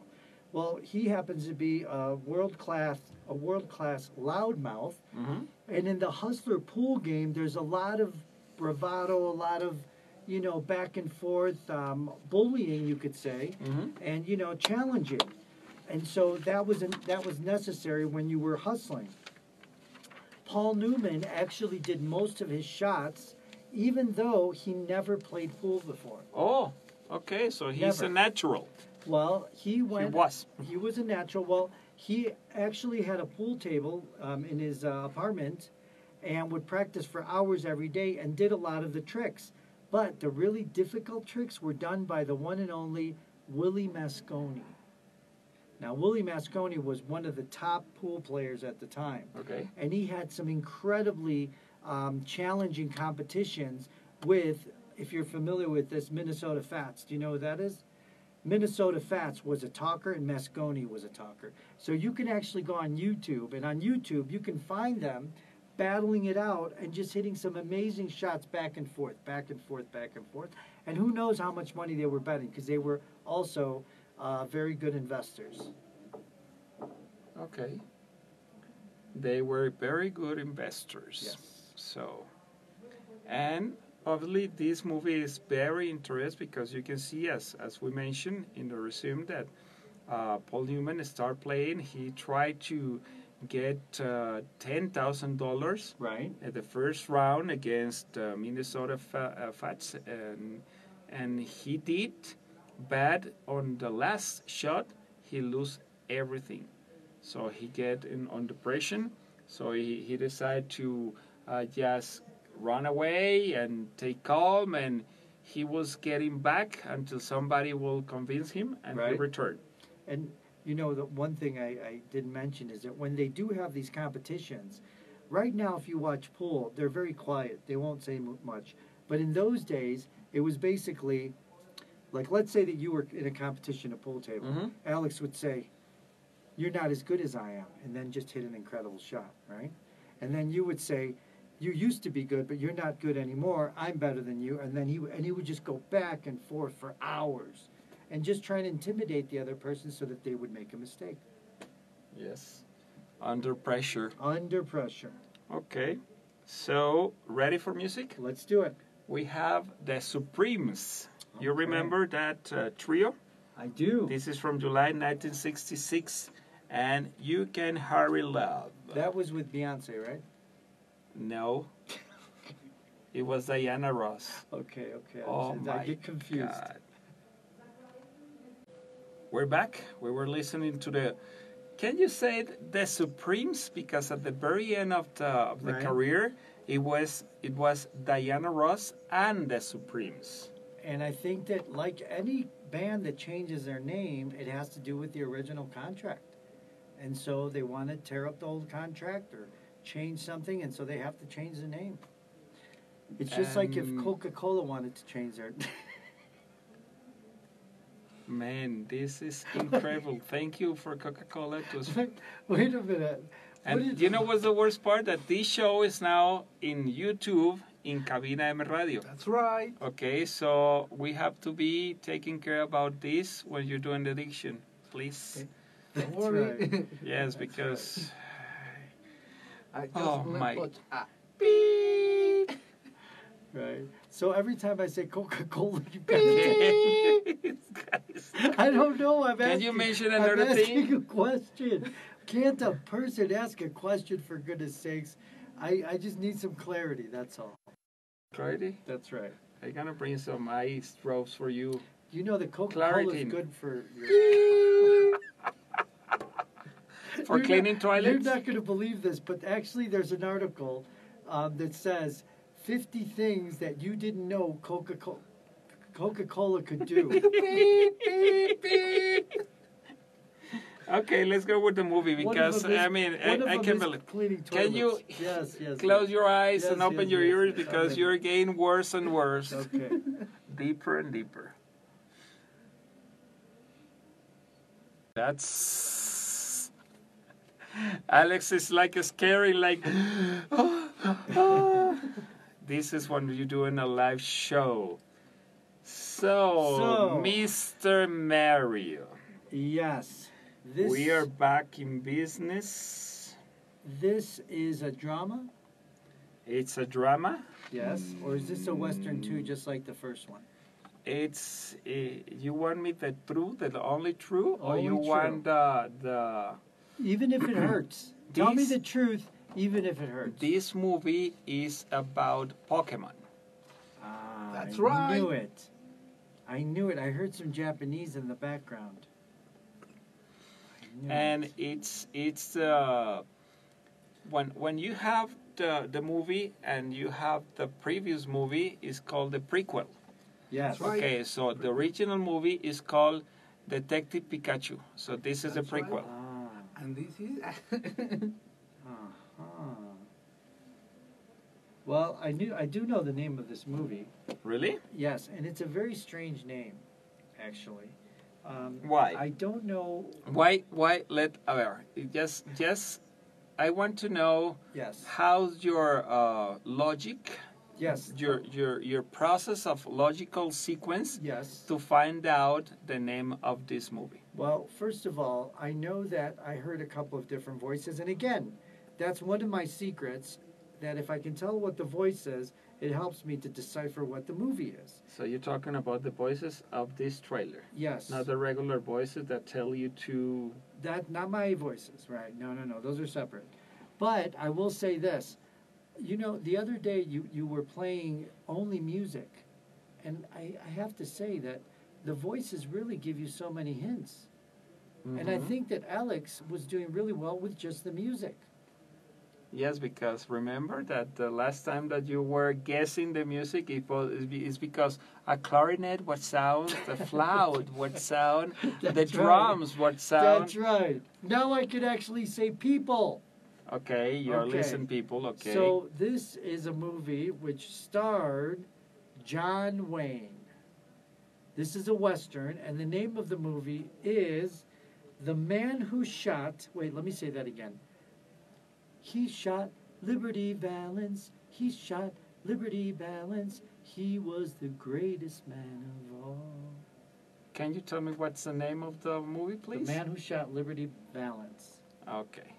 Well, he happens to be a world-class loudmouth. Mhm. And in the Hustler pool game, there's a lot of bravado, a lot of, back and forth, bullying, you could say, Mhm. and, challenging. And so that was necessary when you were hustling. Paul Newman actually did most of his shots, even though he never played pool before. Oh, okay. So he's Never. a natural. Well, he was. He was a natural. Well, he actually had a pool table in his apartment and would practice for hours every day and did a lot of the tricks. But the really difficult tricks were done by the one and only Willie Masconi. Now, Willie Mosconi was one of the top pool players at the time. Okay. And he had some incredibly challenging competitions with, if you're familiar with this, Minnesota Fats. Do you know who that is? Minnesota Fats was a talker and Mosconi was a talker. So you can actually go on YouTube, and on YouTube you can find them battling it out and just hitting some amazing shots back and forth, back and forth, back and forth. And who knows how much money they were betting, because they were also very good investors. Okay. They were very good investors. Yes. So, and obviously this movie is very interesting because you can see, as we mentioned in the resume, that Paul Newman started playing. He tried to get $10,000 Right. at the first round against Minnesota Fats, and he did bad on the last shot. He lose everything, so he get on depression. So he decided to just run away and take calm, and he was getting back until somebody will convince him, and he Right. returned. And you know, the one thing I didn't mention is that when they do have these competitions, right now if you watch pool, they're very quiet. They won't say much. But in those days, it was basically, like, let's say that you were in a competition at pool table. Mhm. Alex would say, "You're not as good as I am," and then just hit an incredible shot, right? And then you would say, "You used to be good, but you're not good anymore. I'm better than you." And then he would just go back and forth for hours, and just try and intimidate the other person so that they would make a mistake. Yes, under pressure. Under pressure. Okay, so ready for music? Let's do it. We have the Supremes. You Okay. remember that trio? I do. This is from July 1966, and You Can Hurry Love. That was with Beyonce, right? No, it was Diana Ross. Okay. Oh I my get confused. God. We're back. We were listening to the. Can you say the Supremes? Because at the very end of the Right. career, it was Diana Ross and the Supremes. And I think that, like any band that changes their name, it has to do with the original contract. And so they want to tear up the old contract or change something, and so they have to change the name. It's just like if Coca-Cola wanted to change their Man, this is incredible. Thank you for Coca-Cola. Wait a minute. And you know what's the worst part? That this show is now in YouTube in Cabina M Radio. That's right. Okay, so we have to be taking care about this when you're doing the diction, please. Don't That's worry. right. Yes, because I just Oh, let my- put a beep. Right. So every time I say Coca-Cola, you got to Guys. I don't know. I'm Can asking, you mention I'm another asking thing? a question. Can't a person ask a question, for goodness sakes? I just need some clarity, that's all. Clarity? That's right. I'm gonna bring some ice drops for you. You know that Coca-Cola is Clarity. good for your... For You're cleaning not, toilets? You're not going to believe this, but actually there's an article that says 50 things that you didn't know Coca-Cola could do. Okay, let's go with the movie because I mean I can believe. Can you Yes, close your eyes Yes, and open yes, your yes. ears because Okay. you're getting worse and worse, Okay. deeper and deeper. That's Alex is like scary, like. This is when you're doing a live show. So, Mr. Mario, Yes. we are back in business. This is a drama? It's a drama. Yes. Or is this a Western too, just like the first one? It's you want me the true, the only true, or Only you true. want the? Even if it hurts. Tell me This- the truth, even if it hurts. This movie is about Pokemon. That's I right. knew it. I knew it. I heard some Japanese in the background. I knew And it. it's when you have the movie and you have the previous movie is called the prequel. Yes. Right. Okay, so the original movie is called Detective Pikachu. So this is the That's right. prequel. And this is. Uh-huh. Well, I do know the name of this movie. Really? Yes, and it's a very strange name, actually. Why? I don't know. Why? Let just. I want to know Yes. how's your logic, Yes. your process of logical sequence Yes. to find out the name of this movie. Well, first of all, I know that I heard a couple of different voices, and again, that's one of my secrets. That if I can tell what the voice is, it helps me to decipher what the movie is. So you're talking about the voices of this trailer, Yes. not the regular voices that tell you to. That not my voices, right? No. Those are separate. But I will say this. You know, the other day you were playing only music, and I have to say that the voices really give you so many hints. And I think that Alex was doing really well with just the music. Yes, because remember that the last time that you were guessing the music, it's because a clarinet what sound, the flute what sound, the drums what sound. That's right. Now I could actually say people. Okay, you're Okay. listening, people. Okay. So this is a movie which starred John Wayne. This is a Western, and the name of the movie is The Man Who Shot... Wait, let me say that again. He shot Liberty Valance. He shot Liberty Valance. He was the greatest man of all. Can you tell me what's the name of the movie, please? The Man Who Shot Liberty Valance. Okay.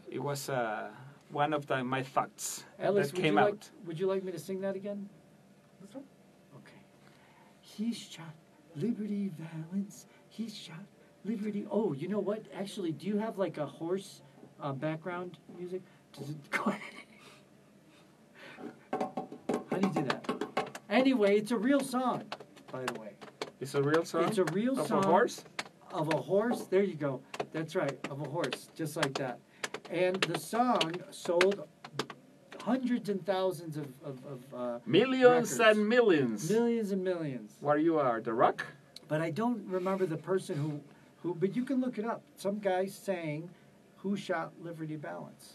It was one of my thoughts Alex, that came out. would you like me to sing that again? That's right. Okay. He shot Liberty Valance. He shot Liberty. Oh, you know what? Actually, do you have like a horse background music? Does it go How do you do that? Anyway, it's a real song, by the way. It's a real song? It's a real of song. a horse? Of a horse. There you go. That's right. Of a horse. Just like that. And the song sold hundreds and thousands of Millions records. and millions. Millions and millions. Where you are, The Rock? But I don't remember the person who. But you can look it up. Some guy saying, "Who shot Liberty Valance?"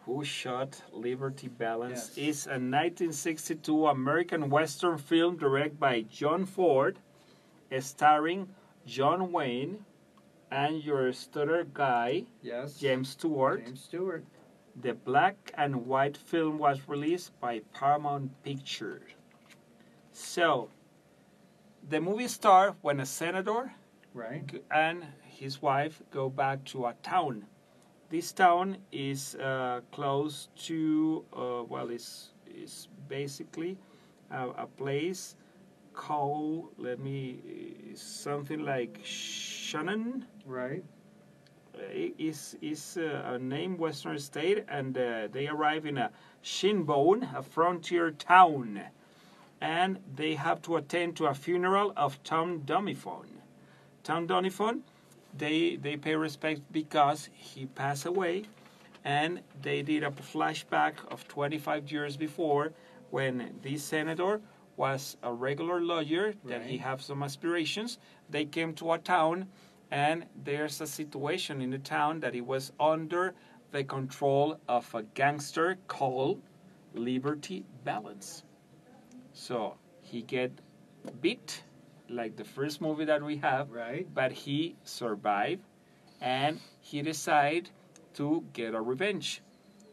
Who Shot Liberty Valance Yes. is a 1962 American Western film directed by John Ford, starring John Wayne and your stutter guy, Yes. James Stewart. James Stewart. The black and white film was released by Paramount Pictures. So, the movie starts when a senator Right. and his wife go back to a town. This town is close to, it's basically a place called, something like Shannon. Right. Is a named Western state, and they arrive in a Shinbone, a frontier town, and they have to attend to a funeral of Tom Doniphan. Tom Doniphan, they pay respect because he passed away, and they did a flashback of 25 years before when this senator was a regular lawyer that he Right. have some aspirations. They came to a town, and there's a situation in the town that it was under the control of a gangster called Liberty Valance. So he get beat like the first movie that we have, Right. but he survived, and he decided to get a revenge.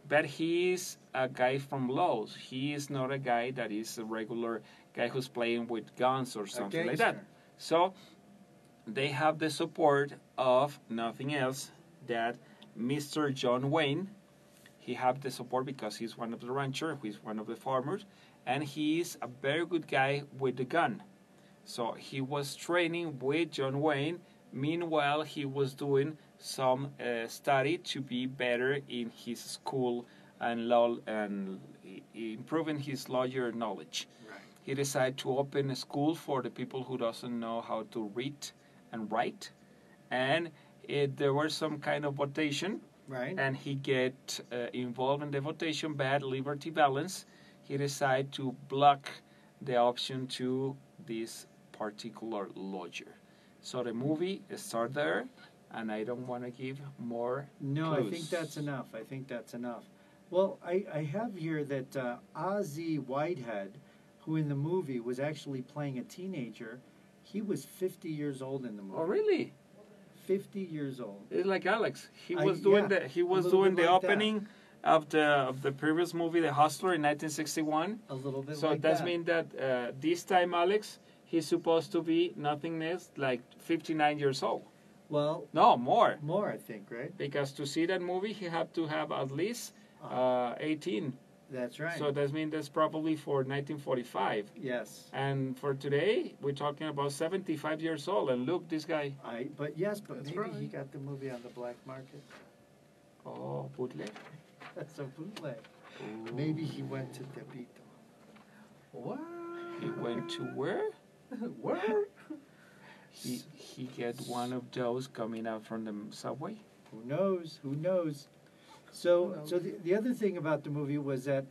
But he is a guy from Laos. He is not a guy that is a regular guy who's playing with guns or something like that. gangster. So they have the support of nothing else that Mr. John Wayne. He have the support because he's one of the ranchers, he's one of the farmers, and he is a very good guy with the gun. So he was training with John Wayne. Meanwhile, he was doing some study to be better in his school and law and improving his lawyer knowledge. Right. He decided to open a school for the people who doesn't know how to read and write, and there was some kind of votation, Right. and he get involved in the votation. But Liberty Valance, he decided to block the option to this particular lawyer. So the movie starts there, and I don't want to give more No, clues. I think that's enough. I think that's enough. Well, I have here that Ozzie Whitehead, who in the movie was actually playing a teenager, he was 50 years old in the movie. Oh, really? 50 years old. It's like Alex. He was doing yeah, the like opening of the previous movie, The Hustler, in 1961. A little bit So like that that. means that this time, Alex, he's supposed to be nothing less like 59 years old. Well, No, more. more, I think, right? Because to see that movie, he had to have at least 18. That's right. So that means that's probably for 1945. Yes. And for today, we're talking about 75 years old. And look, this guy. But yes, but That's maybe right. he got the movie on the black market. Oh, bootleg. That's a bootleg. Ooh. Maybe he went to Tepito. What? He went to where? Where? He get one of those coming out from the subway. Who knows? Who knows? So the other thing about the movie was that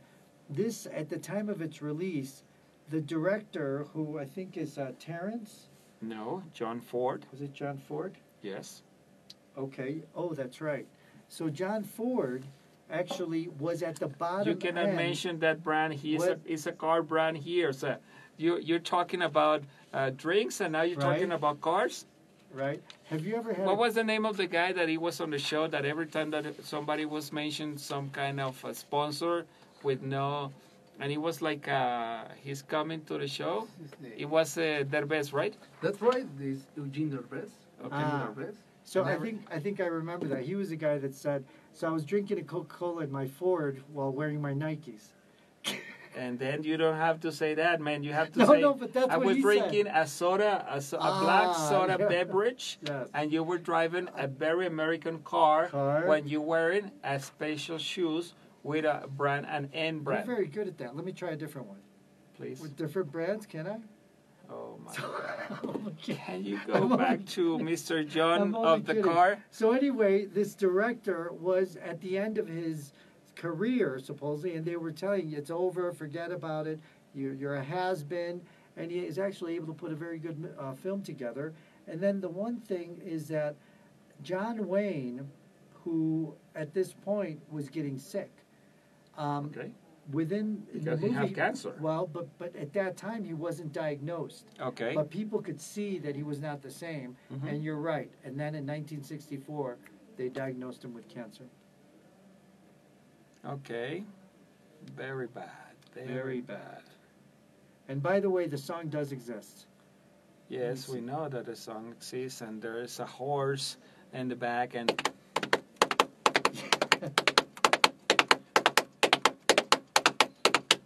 this, at the time of its release, the director, who I think is Terrence, No, John Ford. was it John Ford? Yes. Okay. Oh, that's right. So John Ford actually was at the bottom You cannot end. mention that brand. What? It's a car brand here. So you're talking about drinks, and now you're talking Right. about cars. Right? Have you ever had? What was the name of the guy that he was on the show that every time that somebody was mentioned some kind of a sponsor with no, and he was like he's coming to the show. It was Derbez, right? That's right. This Eugene Derbez. Okay. Derbez. So And I think I remember that. He was the guy that said, so I was drinking a Coca-Cola in my Ford while wearing my Nikes. And then you don't have to say that, man. You have to No, say, no, but that's I what was he drinking said. a soda, a black soda yeah. beverage, Yes. and you were driving a very American car, Car. when you're wearing a special shoes with a brand, an N You're brand. very good at that. Let me try a different one. Please. With different brands, can I? Oh, my So- God. Okay. Can you I'm go back only to kidding. Mr. John I'm only of the kidding. car? So anyway, this director was at the end of his career, supposedly, and they were telling you, it's over, forget about it, you're a has-been, and he is actually able to put a very good film together. And then the one thing is that John Wayne, who at this point was getting sick, Okay. within in the Because he movie, had cancer. Well, but at that time he wasn't diagnosed. Okay. But people could see that he was not the same, Mhm. and you're right. And then in 1964, they diagnosed him with cancer. Okay. Very bad. Very bad. And by the way, the song does exist. Yes, we know that the song exists, and there is a horse in the back, and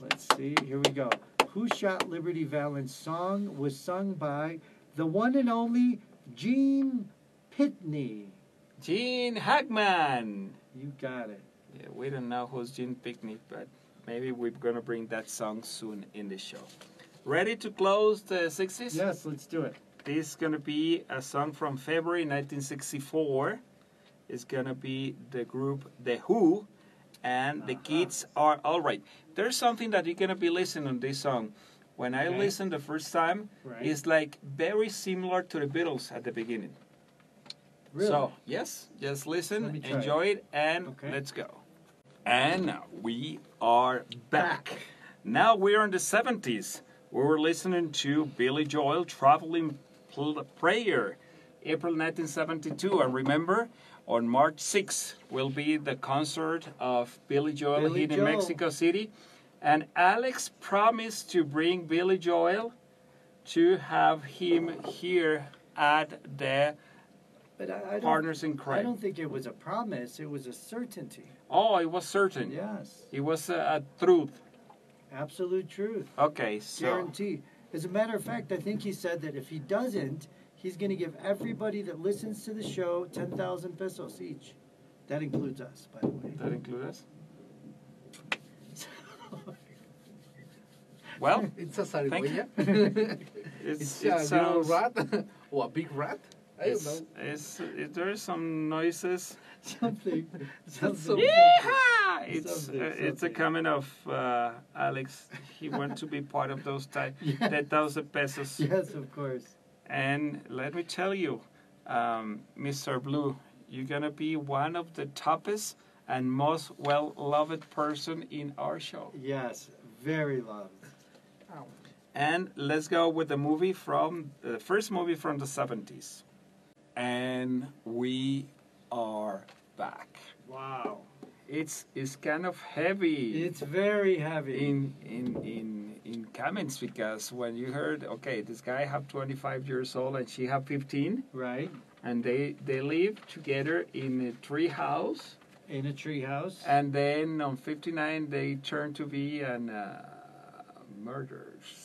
Let's see. Here we go. Who Shot Liberty Valance song was sung by the one and only Gene Pitney. Gene Hackman. You got it. Yeah, we don't know who's Gene Picnic, but maybe we're gonna bring that song soon in the show. Ready to close the 60s? Yes, let's do it. This is gonna be a song from February 1964. It's gonna be the group The Who, and the kids are all right. There's something that you're gonna be listening to this song. When I Okay. listened the first time, Right. it's like very similar to the Beatles at the beginning. Really? So, yes, just Let listen, me try enjoy it, and Okay. let's go. And we are back. Now we're in the 70s. We were listening to Billy Joel, Traveling Prayer, April 1972. And remember, on March 6th will be the concert of Billy Joel Billy here in Joel. Mexico City. And Alex promised to bring Billy Joel to have him here at the But I don't, Partners in I Crime. don't think it was a promise. It was a certainty. Oh, it was certain. Yes. It was a truth. Absolute truth. Okay, so Guarantee. As a matter of fact, I think he said that if he doesn't, he's going to give everybody that listens to the show 10,000 pesos each. That includes us, by the way. that includes us. Well, It's a Thank you. zarigüeya. it's, It's it a little sounds. rat or a big rat. I don't know. There are some noises. Something. So- Yeehaw! Yeah, it's a Something. comment of Alex. He wants to be part of those Yes. 10,000 pesos. Yes, of course. And let me tell you, Mr. Blue, you're gonna be one of the toughest and most well-loved person in our show. Yes, very loved. And let's go with the first movie from the 70s. And we are back. Wow. It's kind of heavy. It's very heavy. In comments, because when you heard, okay, this guy have 25 years old and she have 15, Right. and they live together in a tree house, In a treehouse. and then on 59 they turn to be an murderers.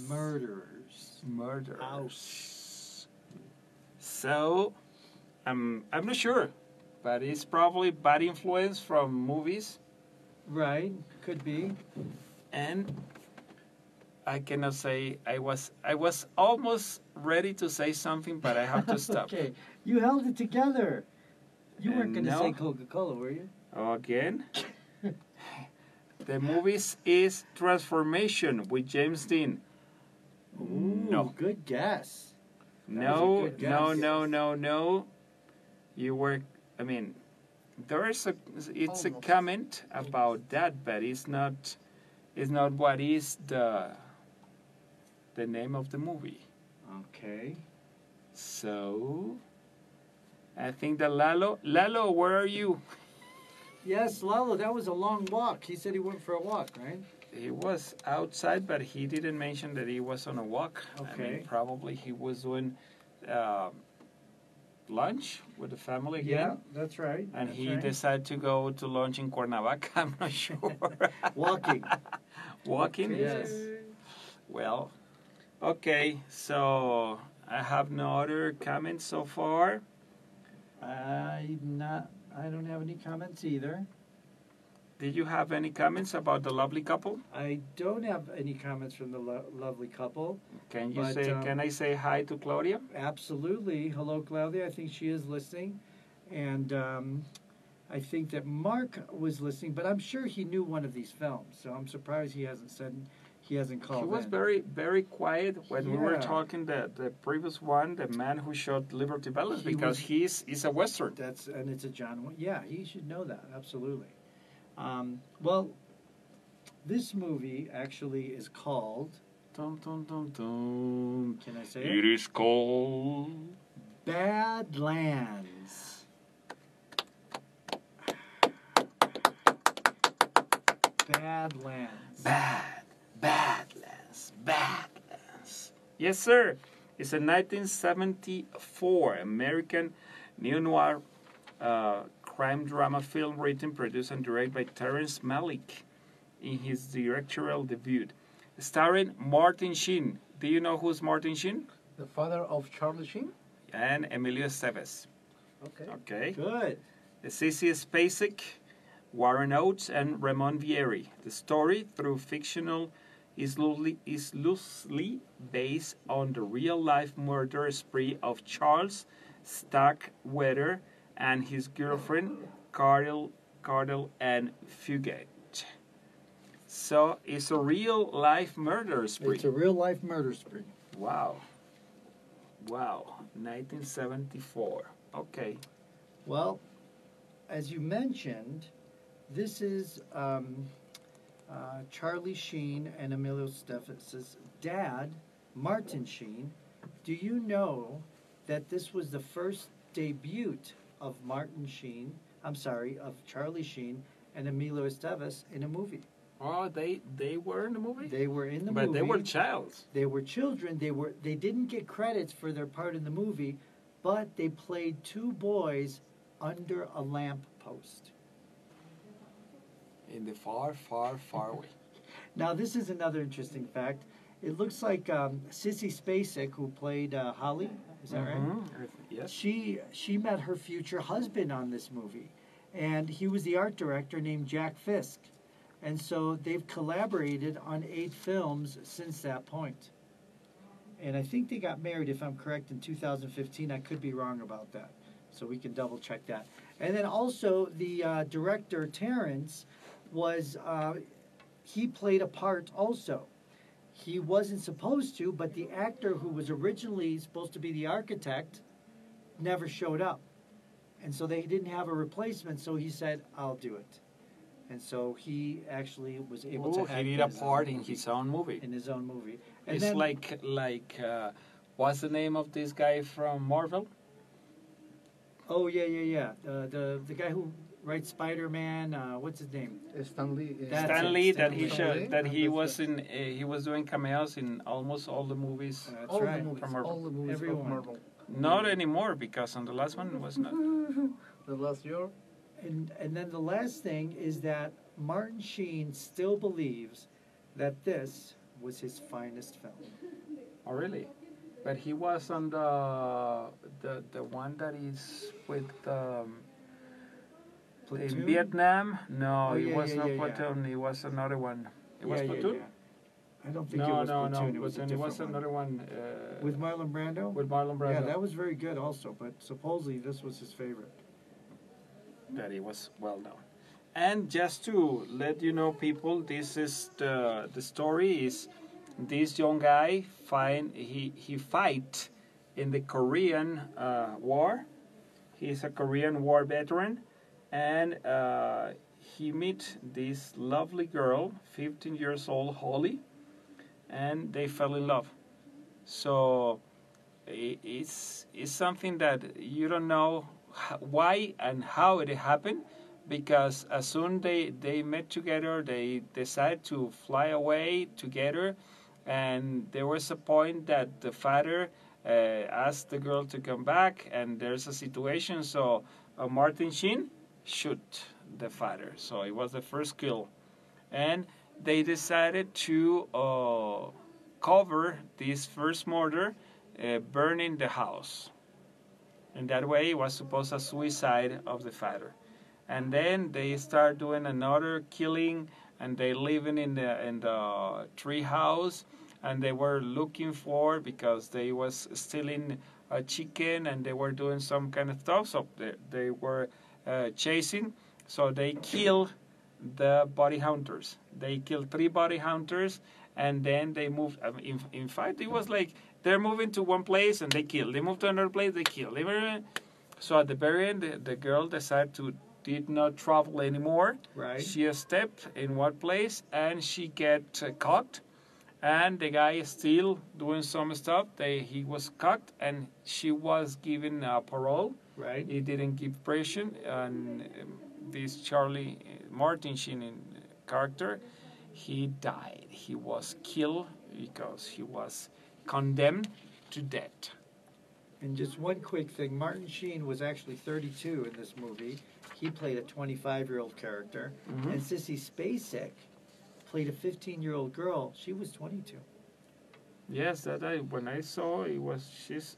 Murderers. Ouch. So, I'm not sure, but it's probably bad influence from movies, Right. Could be. and I cannot say I was almost ready to say something, but I have to stop. Okay. You held it together. You weren't going to No. say Coca-Cola, were you? Again, the movies is Transformation with James Dean. Ooh, No. Good guess. No, good guess. no. You were, I mean, it's a Almost. comment about that, but it's not what is the name of the movie. Okay. So, I think that Lalo, where are you? Yes, Lalo, that was a long walk. He said he went for a walk, right? He was outside, but he didn't mention that he was on a walk. I Okay. mean, probably he was doing lunch with the family Yeah, again. that's right. And that's he right. decided to go to lunch in Cuernavaca. I'm not sure. Walking. Walking? Yes. Well, okay. So I have no other comments so far. I don't have any comments either. Did you have any comments about the lovely couple? I don't have any comments from the lovely couple. Can you But, say? Can I say hi to Claudia? Absolutely. Hello, Claudia. I think she is listening. And I think that Mark was listening, but I'm sure he knew one of these films. So I'm surprised he hasn't called He was in. very quiet when we were Yeah. talking the previous one, the man who shot Liberty Balance, He because was- he's a Western. And it's a John Wayne. Yeah, he should know that. Absolutely. Well, this movie actually is called, Dun, dun, dun, dun. can I say It it? is called Badlands. Badlands. Badlands. Yes, sir. It's a 1974 American neo-noir crime drama film written, produced, and directed by Terrence Malick in his directorial debut. Starring Martin Sheen. Do you know who's Martin Sheen? The father of Charlie Sheen? And Emilio Estevez. Okay. Okay. Good. Sissy Spacek, Warren Oates, and Ramon Vieri. The story, through fictional, is loosely based on the real-life murder spree of Charles Starkweather and his girlfriend, Cardell and Fugate. So it's a real-life murder spree. It's a real life murder spree. Wow. 1974. Okay. Well, as you mentioned, this is Charlie Sheen and Emilio Estevez's dad, Martin Sheen. Do you know that this was the first debut of of Charlie Sheen and Emilio Estevez in a movie? Oh, they were in the movie? They were in the but movie. they were childs. They were children. They didn't get credits for their part in the movie, but they played two boys under a lamp post. In the far, far, far away. Now, this is another interesting fact. It looks like Sissy Spacek, who played Holly, is that right? Yes. She met her future husband on this movie, and he was the art director named Jack Fisk. And so they've collaborated on 8 films since that point. And I think they got married, if I'm correct, in 2015. I could be wrong about that. So we can double check that. And then also the director Terrence was he played a part also. He wasn't supposed to, but the actor who was originally supposed to be the architect never showed up. And so they didn't have a replacement, so he said, I'll do it. And so he actually was able to act he did a part in his own movie. In his own movie. And It's then, like what's the name of this guy from Marvel? oh, yeah. The guy who writes Spider-Man, what's his name? Stanley. That's Stan it, Lee, Stan that he Lee. showed, that he That's was it. in he was doing cameos in almost all the movies. That's all right. the movies, From Marvel. all the movies Everyone. of Marvel. Not anymore, because on the last one it was not. The last year. And then the last thing is that Martin Sheen still believes that this was his finest film. Oh, really? But he was on the one that is with in Platoon? Vietnam. No, Oh, it yeah, was yeah, not yeah, yeah. Platoon. It was another one. It was Yeah, Platoon. yeah. I don't think it No, was no, Platoon. no. It was a Platoon. It different was one. another one. With Marlon Brando? with Marlon Brando. Yeah, that was very good also, but supposedly this was his favorite. That it was well known. And just to let you know, people, this is the story is this young guy he fight in the Korean War. He's a Korean War veteran, and he meet this lovely girl, 15 years old, Holly, and they fell in love. So it's something that you don't know why and how it happened, because as soon they met together, they decided to fly away together, and there was a point that the father asked the girl to come back, and there's a situation, so Martin Sheen shoot the father, so it was the first kill, and they decided to cover this first murder, burning the house. And that way it was supposed a suicide of the father. And then they start doing another killing, and they living in the tree house, and they were looking for, because they was stealing a chicken, and they were doing some kind of stuff, so they were chasing, so they killed the body hunters. They killed 3 body hunters, and then they moved. In fact, it was like they're moving to one place and they kill. They move to another place, they kill. So at the very end, the girl decided to did not travel anymore. Right. She stepped in one place and she get caught. And the guy is still doing some stuff. He was caught, and she was given parole. Right. He didn't give pressure, and this Charlie Martin Sheen character, he died. He was killed because he was condemned to death. And just one quick thing, Martin Sheen was actually 32 in this movie. He played a 25-year-old character. Mhm. And Sissy Spacek played a 15-year-old girl. She was 22. Yes, when I saw it was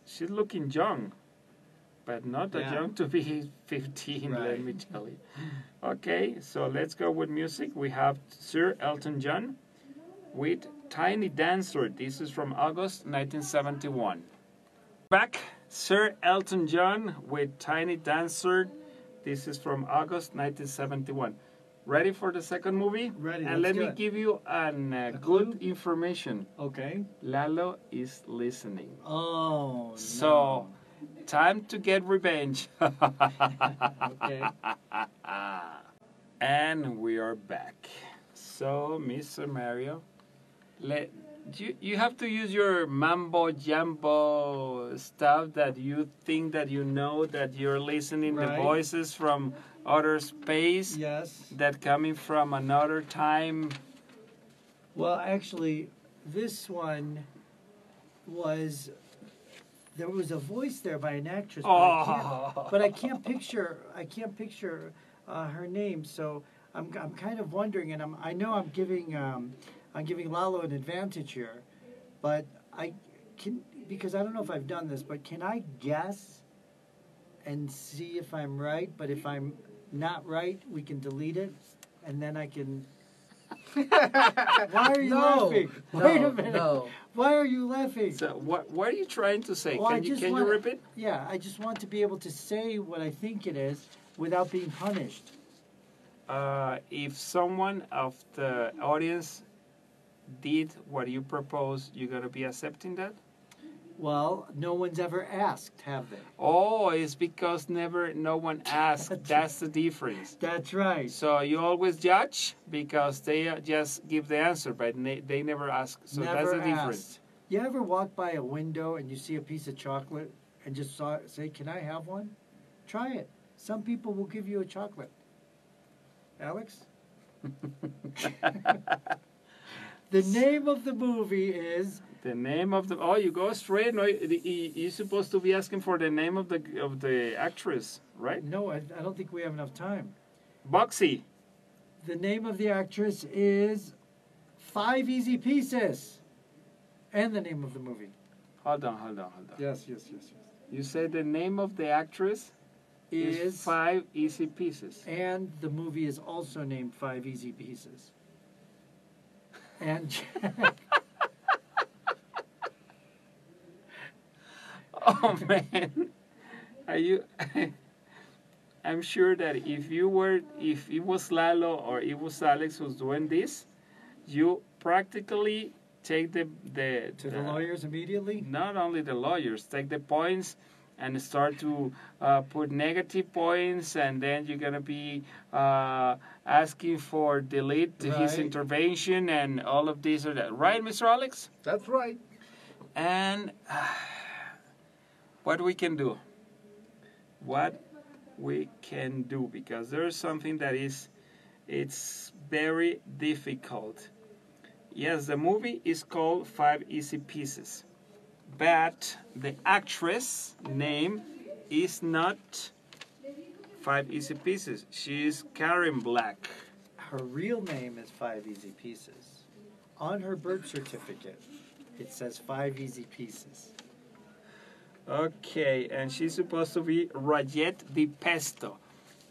she's looking young, but not that Yeah. young to be 15. Let Right. me tell you. Okay, so let's go with music. We have Sir Elton John with Tiny Dancer. This is from August 1971. Back, Sir Elton John with Tiny Dancer. This is from August 1971. Ready for the second movie? Ready, And let's let me do it. give you an clue? good information. Okay. Lalo is listening. Oh, So, time to get revenge. Okay. And we are back. So, Mr. Mario, you have to use your mambo jumbo stuff that you think that you know that you're listening the Right. voices from outer space Yes. that coming from another time. Well, actually, this one was there was a voice there by an actress, but I can't picture. I can't picture her name. So I'm kind of wondering, and I know I'm giving Lalo an advantage here, but I can, because I don't know if I've done this, but can I guess and see if I'm right? But if I'm not right, we can delete it, and then I can Why are you No, laughing? no, Wait a minute. no. Why are you laughing? So what are you trying to say? Well, I Can you just can you wanna- repeat? Yeah, I just want to be able to say what I think it is without being punished. If someone of the audience did what you propose, you're gonna be accepting that? Well, no one's ever asked, have they? Oh, it's because no one asked. That's the difference. That's right. So you always judge because they just give the answer, but they never ask. So Never that's the asked. difference. You ever walk by a window and you see a piece of chocolate and just say, "Can I have one?" Try it. Some people will give you a chocolate. Alex? The name of the movie is The name of the you go straight. No, you're supposed to be asking for the name of the actress, right? no, I don't think we have enough time. Boxy. The name of the actress is Five Easy Pieces. And the name of the movie. Hold on. Yes. You said the name of the actress is Five Easy Pieces. And the movie is also named Five Easy Pieces. And Oh man, are you? I'm sure that if it was Lalo or it was Alex who's doing this, you practically take the lawyers immediately? Not only the lawyers, take the points and start to put negative points, and then you're gonna be asking for delete his Right. intervention and all of this or that. Right, Mr. Alex? That's right. And what we can do? What we can do, because there's something that it's very difficult. Yes, the movie is called Five Easy Pieces, but the actress name is not Five Easy Pieces. She is Karen Black. Her real name is Five Easy Pieces. On her birth certificate, it says Five Easy Pieces. Okay, and she's supposed to be Rayette Di Pesto.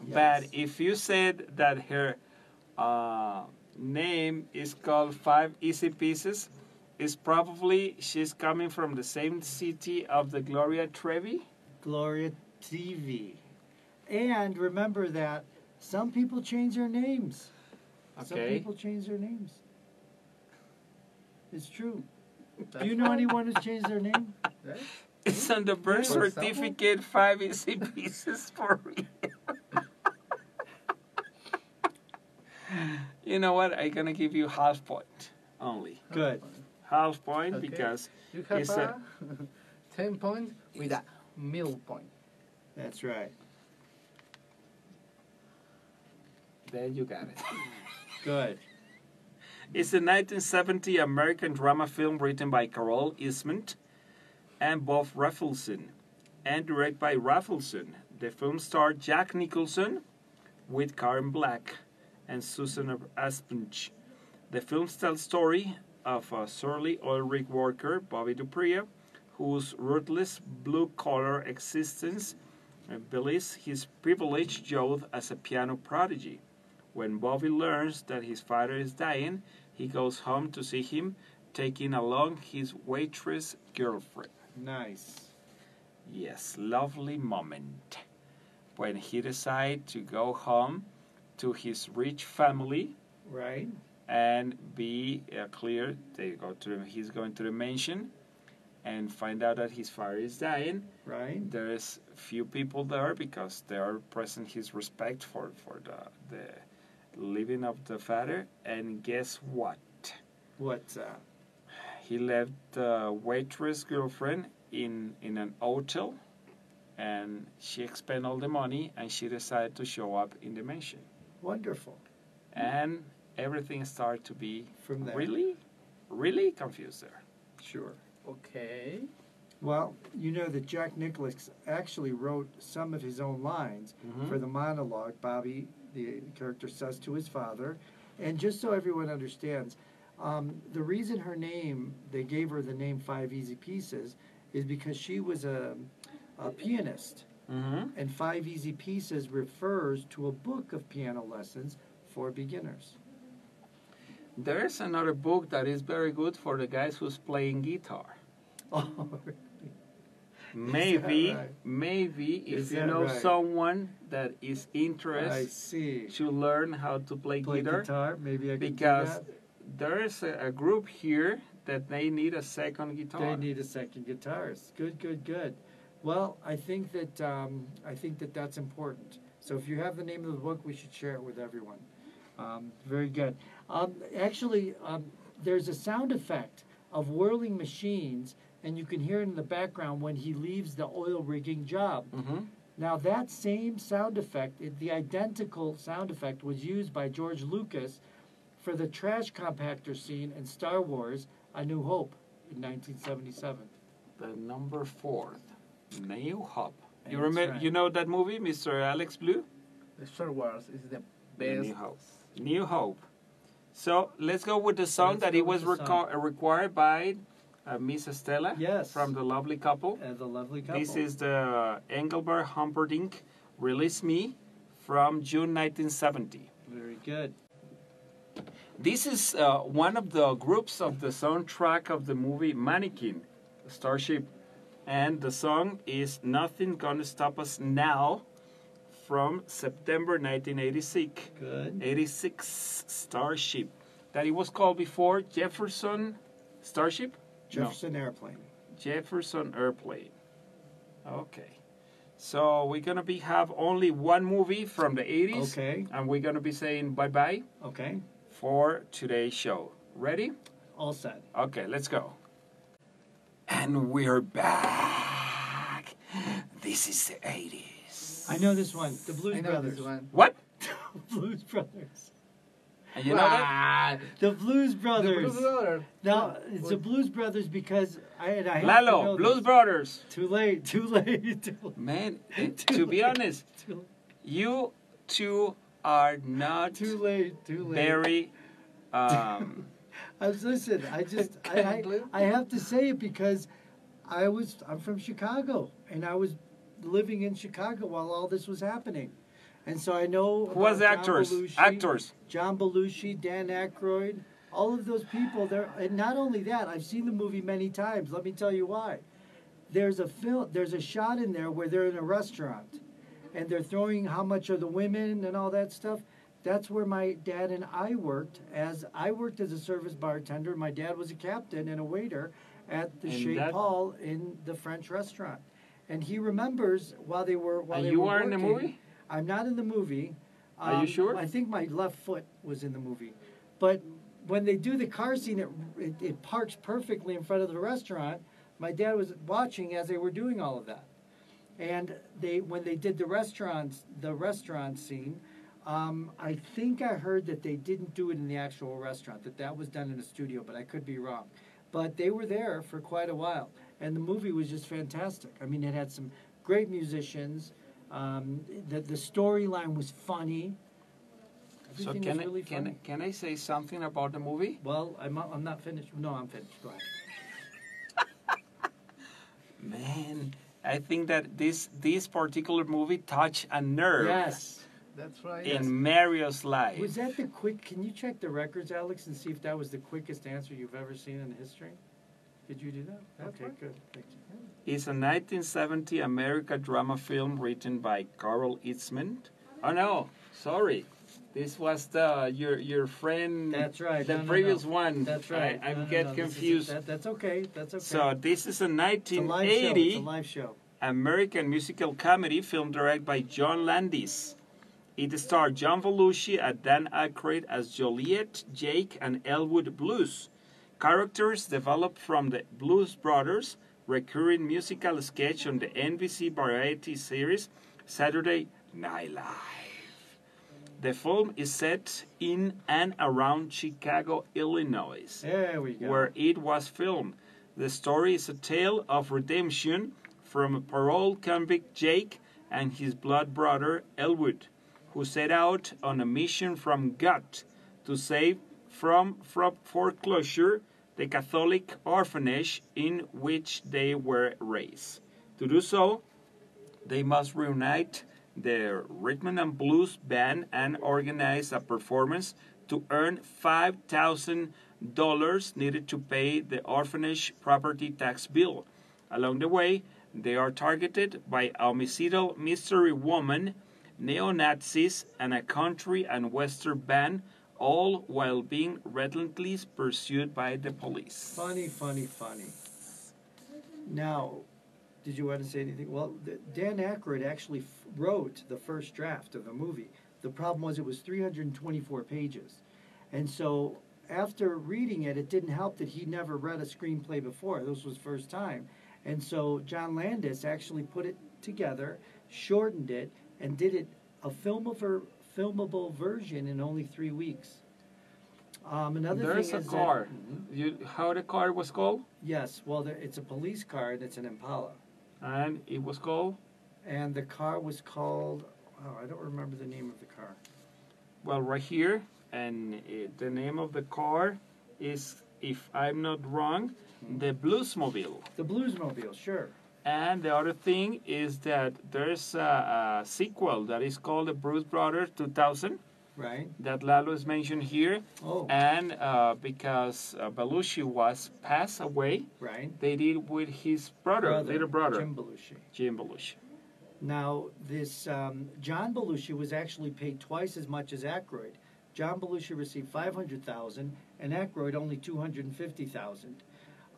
Yes. But if you said that her name is called Five Easy Pieces, it's probably she's coming from the same city of the Gloria Trevi. Gloria TV. And remember that some people change their names. Some Okay. people change their names. It's true. Do you know anyone who's changed their name? Yeah. It's on the birth For example? certificate, Five Easy Pieces for real. You know what? I'm gonna give you half point only. Good. Half point Okay. because You have it's a 10 points with a middle point. That's right. there you got it. Good. It's a 1970 American drama film written by Carol Eastman and Bob Rafelson and directed by Rafelson. The film starred Jack Nicholson with Karen Black and Susan Aspinch. The film tells the story of a surly oil rig worker, Bobby Dupree, whose ruthless blue-collar existence belies his privileged youth as a piano prodigy. When Bobby learns that his father is dying, he goes home to see him, taking along his waitress girlfriend. Nice. Yes, lovely moment. When he decides to go home to his rich family Right. and be clear, he's going to the mansion and find out that his father is dying. Right. There's few people there because they are present his respect for the living of the father. And guess what? What's that? He left the waitress girlfriend in an hotel, and she spent all the money, and she decided to show up in the mansion. Wonderful. And everything started to be From there. really confused there. Sure. Okay. Well, you know that Jack Nicholson actually wrote some of his own lines for the monologue Bobby, the character, says to his father. And just so everyone understands, the reason they gave her the name Five Easy Pieces, is because she was a pianist. Mm-hmm. And Five Easy Pieces refers to a book of piano lessons for beginners. There's another book that is very good for the guys who's playing guitar. Oh, Maybe, right? maybe if Is you that know right? someone that is I interested see. to learn how to play guitar, Maybe I can because do that. there is a group here that they need a second guitar. They need a second guitarist. Good, good, good. Well, I think that that's important. So if you have the name of the book, we should share it with everyone. Very good. Actually, there's a sound effect of whirling machines, and you can hear it in the background when he leaves the oil rigging job. Mm-hmm. Now, that same sound effect, the identical sound effect, was used by George Lucas for the trash compactor scene in Star Wars: A New Hope in 1977. The number 4th, New Hope. You That's remember? right. You know that movie, Mr. Alex Blue? The Star Wars is the New best. Hope. New Hope. So let's go with the song Let's that go it with was the song. required by Miss Estela Yes. from the lovely couple. The lovely couple. This is the Engelbert Humperdinck Release Me from June 1970. Very good. This is one of the groups of the soundtrack of the movie Mannequin, Starship. And the song is Nothing Gonna Stop Us Now from September 1986. Good. 86 Starship. That it was called before Jefferson Starship? Jefferson Airplane. Jefferson Airplane. Okay. So we're going to have only one movie from the 80s. Okay. And we're going to be saying bye-bye Okay. for today's show. Ready? All set. Okay, let's go. And we're back. This is the 80s. I know this one. The Blues I know Brothers. this one. What? Blues Brothers. And you know that? The Blues The Brothers. Blues Brothers. Now, it's the Blues Brothers because I have to Lalo, know Blues this. Brothers. Too late. Too late. Too late. Man, Too to be late. honest, Too late. you two are not Too late. Too late. very... Listen, I have to say it because I'm from Chicago and I was living in Chicago while all this was happening. And so I know who was the about actors? John Belushi, Actors. John Belushi, Dan Aykroyd, all of those people there. And not only that, I've seen the movie many times. Let me tell you why. There's a shot in there where they're in a restaurant and they're throwing how much are the women and all that stuff. That's where my dad and I worked as a service bartender. My dad was a captain and a waiter at the And Chez that- Paul in the French restaurant. And he remembers while they were And they you were are in working. the movie? I'm not in the movie. Are you sure? I think my left foot was in the movie. But when they do the car scene, it parks perfectly in front of the restaurant. My dad was watching as they were doing all of that. And when they did the restaurant scene, I think I heard that they didn't do it in the actual restaurant, that was done in a studio, but I could be wrong. But they were there for quite a while. And the movie was just fantastic. I mean, it had some great musicians. The storyline was funny. So Everything was really funny. can I say something about the movie? Well, I'm not finished. No, I'm finished. Go ahead. Man, I think that this particular movie touched a nerve Yes. That's right. in Mario's life. Was that the quick? Can you check the records, Alex, and see if that was the quickest answer you've ever seen in history? Did you do that? That's Okay, right. good. Thank you. It's a 1970 American drama film written by Carl Eastman. Oh no, sorry. This was your friend. That's right. The No, no, previous no. one. That's right. I No, get no, this is- confused. That's okay. That's okay. So this is a it's a live show. 1980 It's a live show. American musical comedy film directed by John Landis. It starred John Belushi and Dan Aykroyd as Joliet, Jake, and Elwood Blues. Characters developed from the Blues Brothers, recurring musical sketch on the NBC variety series Saturday Night Live. The film is set in and around Chicago, Illinois, There we go. where it was filmed. The story is a tale of redemption from a parole convict Jake and his blood brother Elwood, who set out on a mission from God to save from foreclosure the Catholic orphanage in which they were raised. To do so, they must reunite their rhythm and blues band and organize a performance to earn $5,000 needed to pay the orphanage property tax bill. Along the way, they are targeted by a homicidal mystery woman, neo-Nazis, and a country and western band, all while being relentlessly pursued by the police. Funny, funny, funny. Now, did you want to say anything? Well, Dan Aykroyd actually wrote the first draft of the movie. The problem was it was 324 pages. And so after reading it, it didn't help that he never read a screenplay before. This was first time. And so John Landis actually put it together, shortened it, and did it a filmable version in only 3 weeks. There's a car. How the car was called? Yes, well, it's a police car, and it's an Impala. And it was called? And the car was called, I don't remember the name of the car. Well, right here, and the name of the car is, if I'm not wrong, the Bluesmobile. The Bluesmobile, sure. And the other thing is that there's a sequel that is called the Bruce Brothers 2000. Right. That Lalo is mentioned here. Oh. And because Belushi was passed away, right, they did with his little brother. Jim Belushi. Now, this John Belushi was actually paid twice as much as Aykroyd. John Belushi received $500,000 and Aykroyd only $250,000.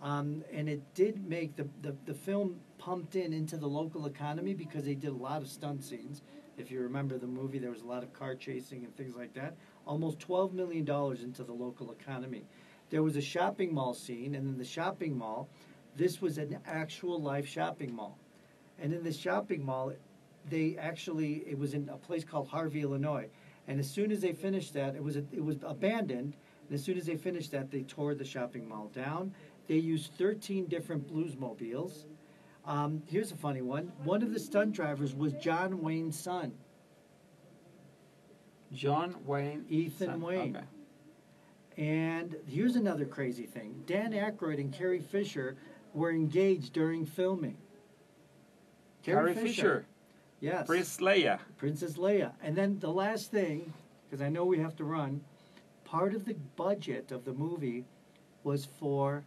And it did make the film pumped into the local economy because they did a lot of stunt scenes. If you remember the movie, there was a lot of car chasing and things like that. Almost $12 million into the local economy. There was a shopping mall scene, and in the shopping mall, this was an actual life shopping mall. And in the shopping mall, it was in a place called Harvey, Illinois. And as soon as they finished that, it was abandoned. And as soon as they finished that, they tore the shopping mall down. They used 13 different Bluesmobiles. Here's a funny one. One of the stunt drivers was John Wayne's son. John Wayne? Ethan Wayne. Okay. And here's another crazy thing. Dan Aykroyd and Carrie Fisher were engaged during filming. Carrie Fisher? Yes. Princess Leia. And then the last thing, because I know we have to run, part of the budget of the movie was for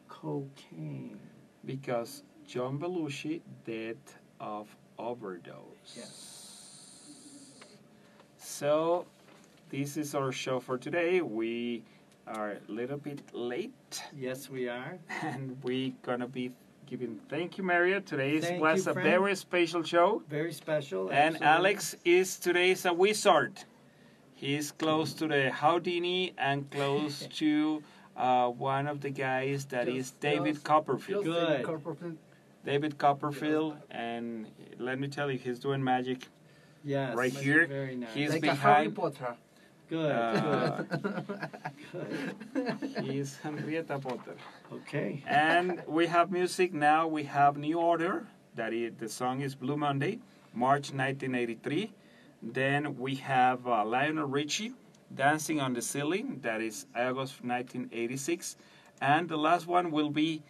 cocaine. Because John Belushi died of overdose. Yes. So, this is our show for today. We are a little bit late. Yes, we are. And we're going to be giving thank you, Mario. Today was a friend. very special show. Very special. And absolutely. Alex is today's a wizard. He's close to the Houdini and close to one of the guys that is David Copperfield. Good. David Copperfield, and let me tell you, he's doing magic. Yes, right here. Very nice. He's like behind. Harry Potter. Good. He's Henrietta Potter. Okay. And we have music now. We have New Order. The song is Blue Monday, March 1983. Then we have Lionel Richie, Dancing on the Ceiling. That is August 1986. And the last one will be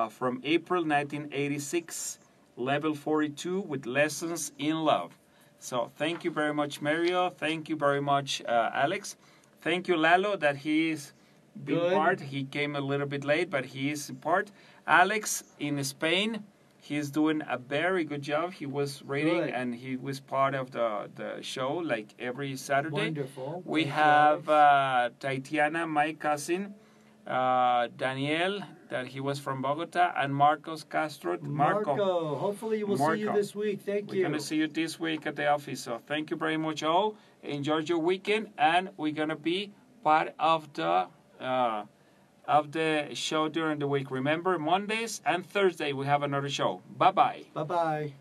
from April 1986, Level 42 with Lessons in Love. So thank you very much, Mario. Thank you very much, Alex. Thank you, Lalo, that he's been part. He came a little bit late, but he is part. Alex in Spain, he's doing a very good job. He was reading and he was part of the show like every Saturday. Wonderful. We Thank have Tatiana, my cousin, Daniel, that he was from Bogota, and Marcos Castro. Marco, hopefully we'll see you this week. Thank you. We're going to see you this week at the office. So thank you very much all. Enjoy your weekend, and we're going to be part of the show during the week. Remember, Mondays and Thursday we have another show. Bye-bye. Bye-bye.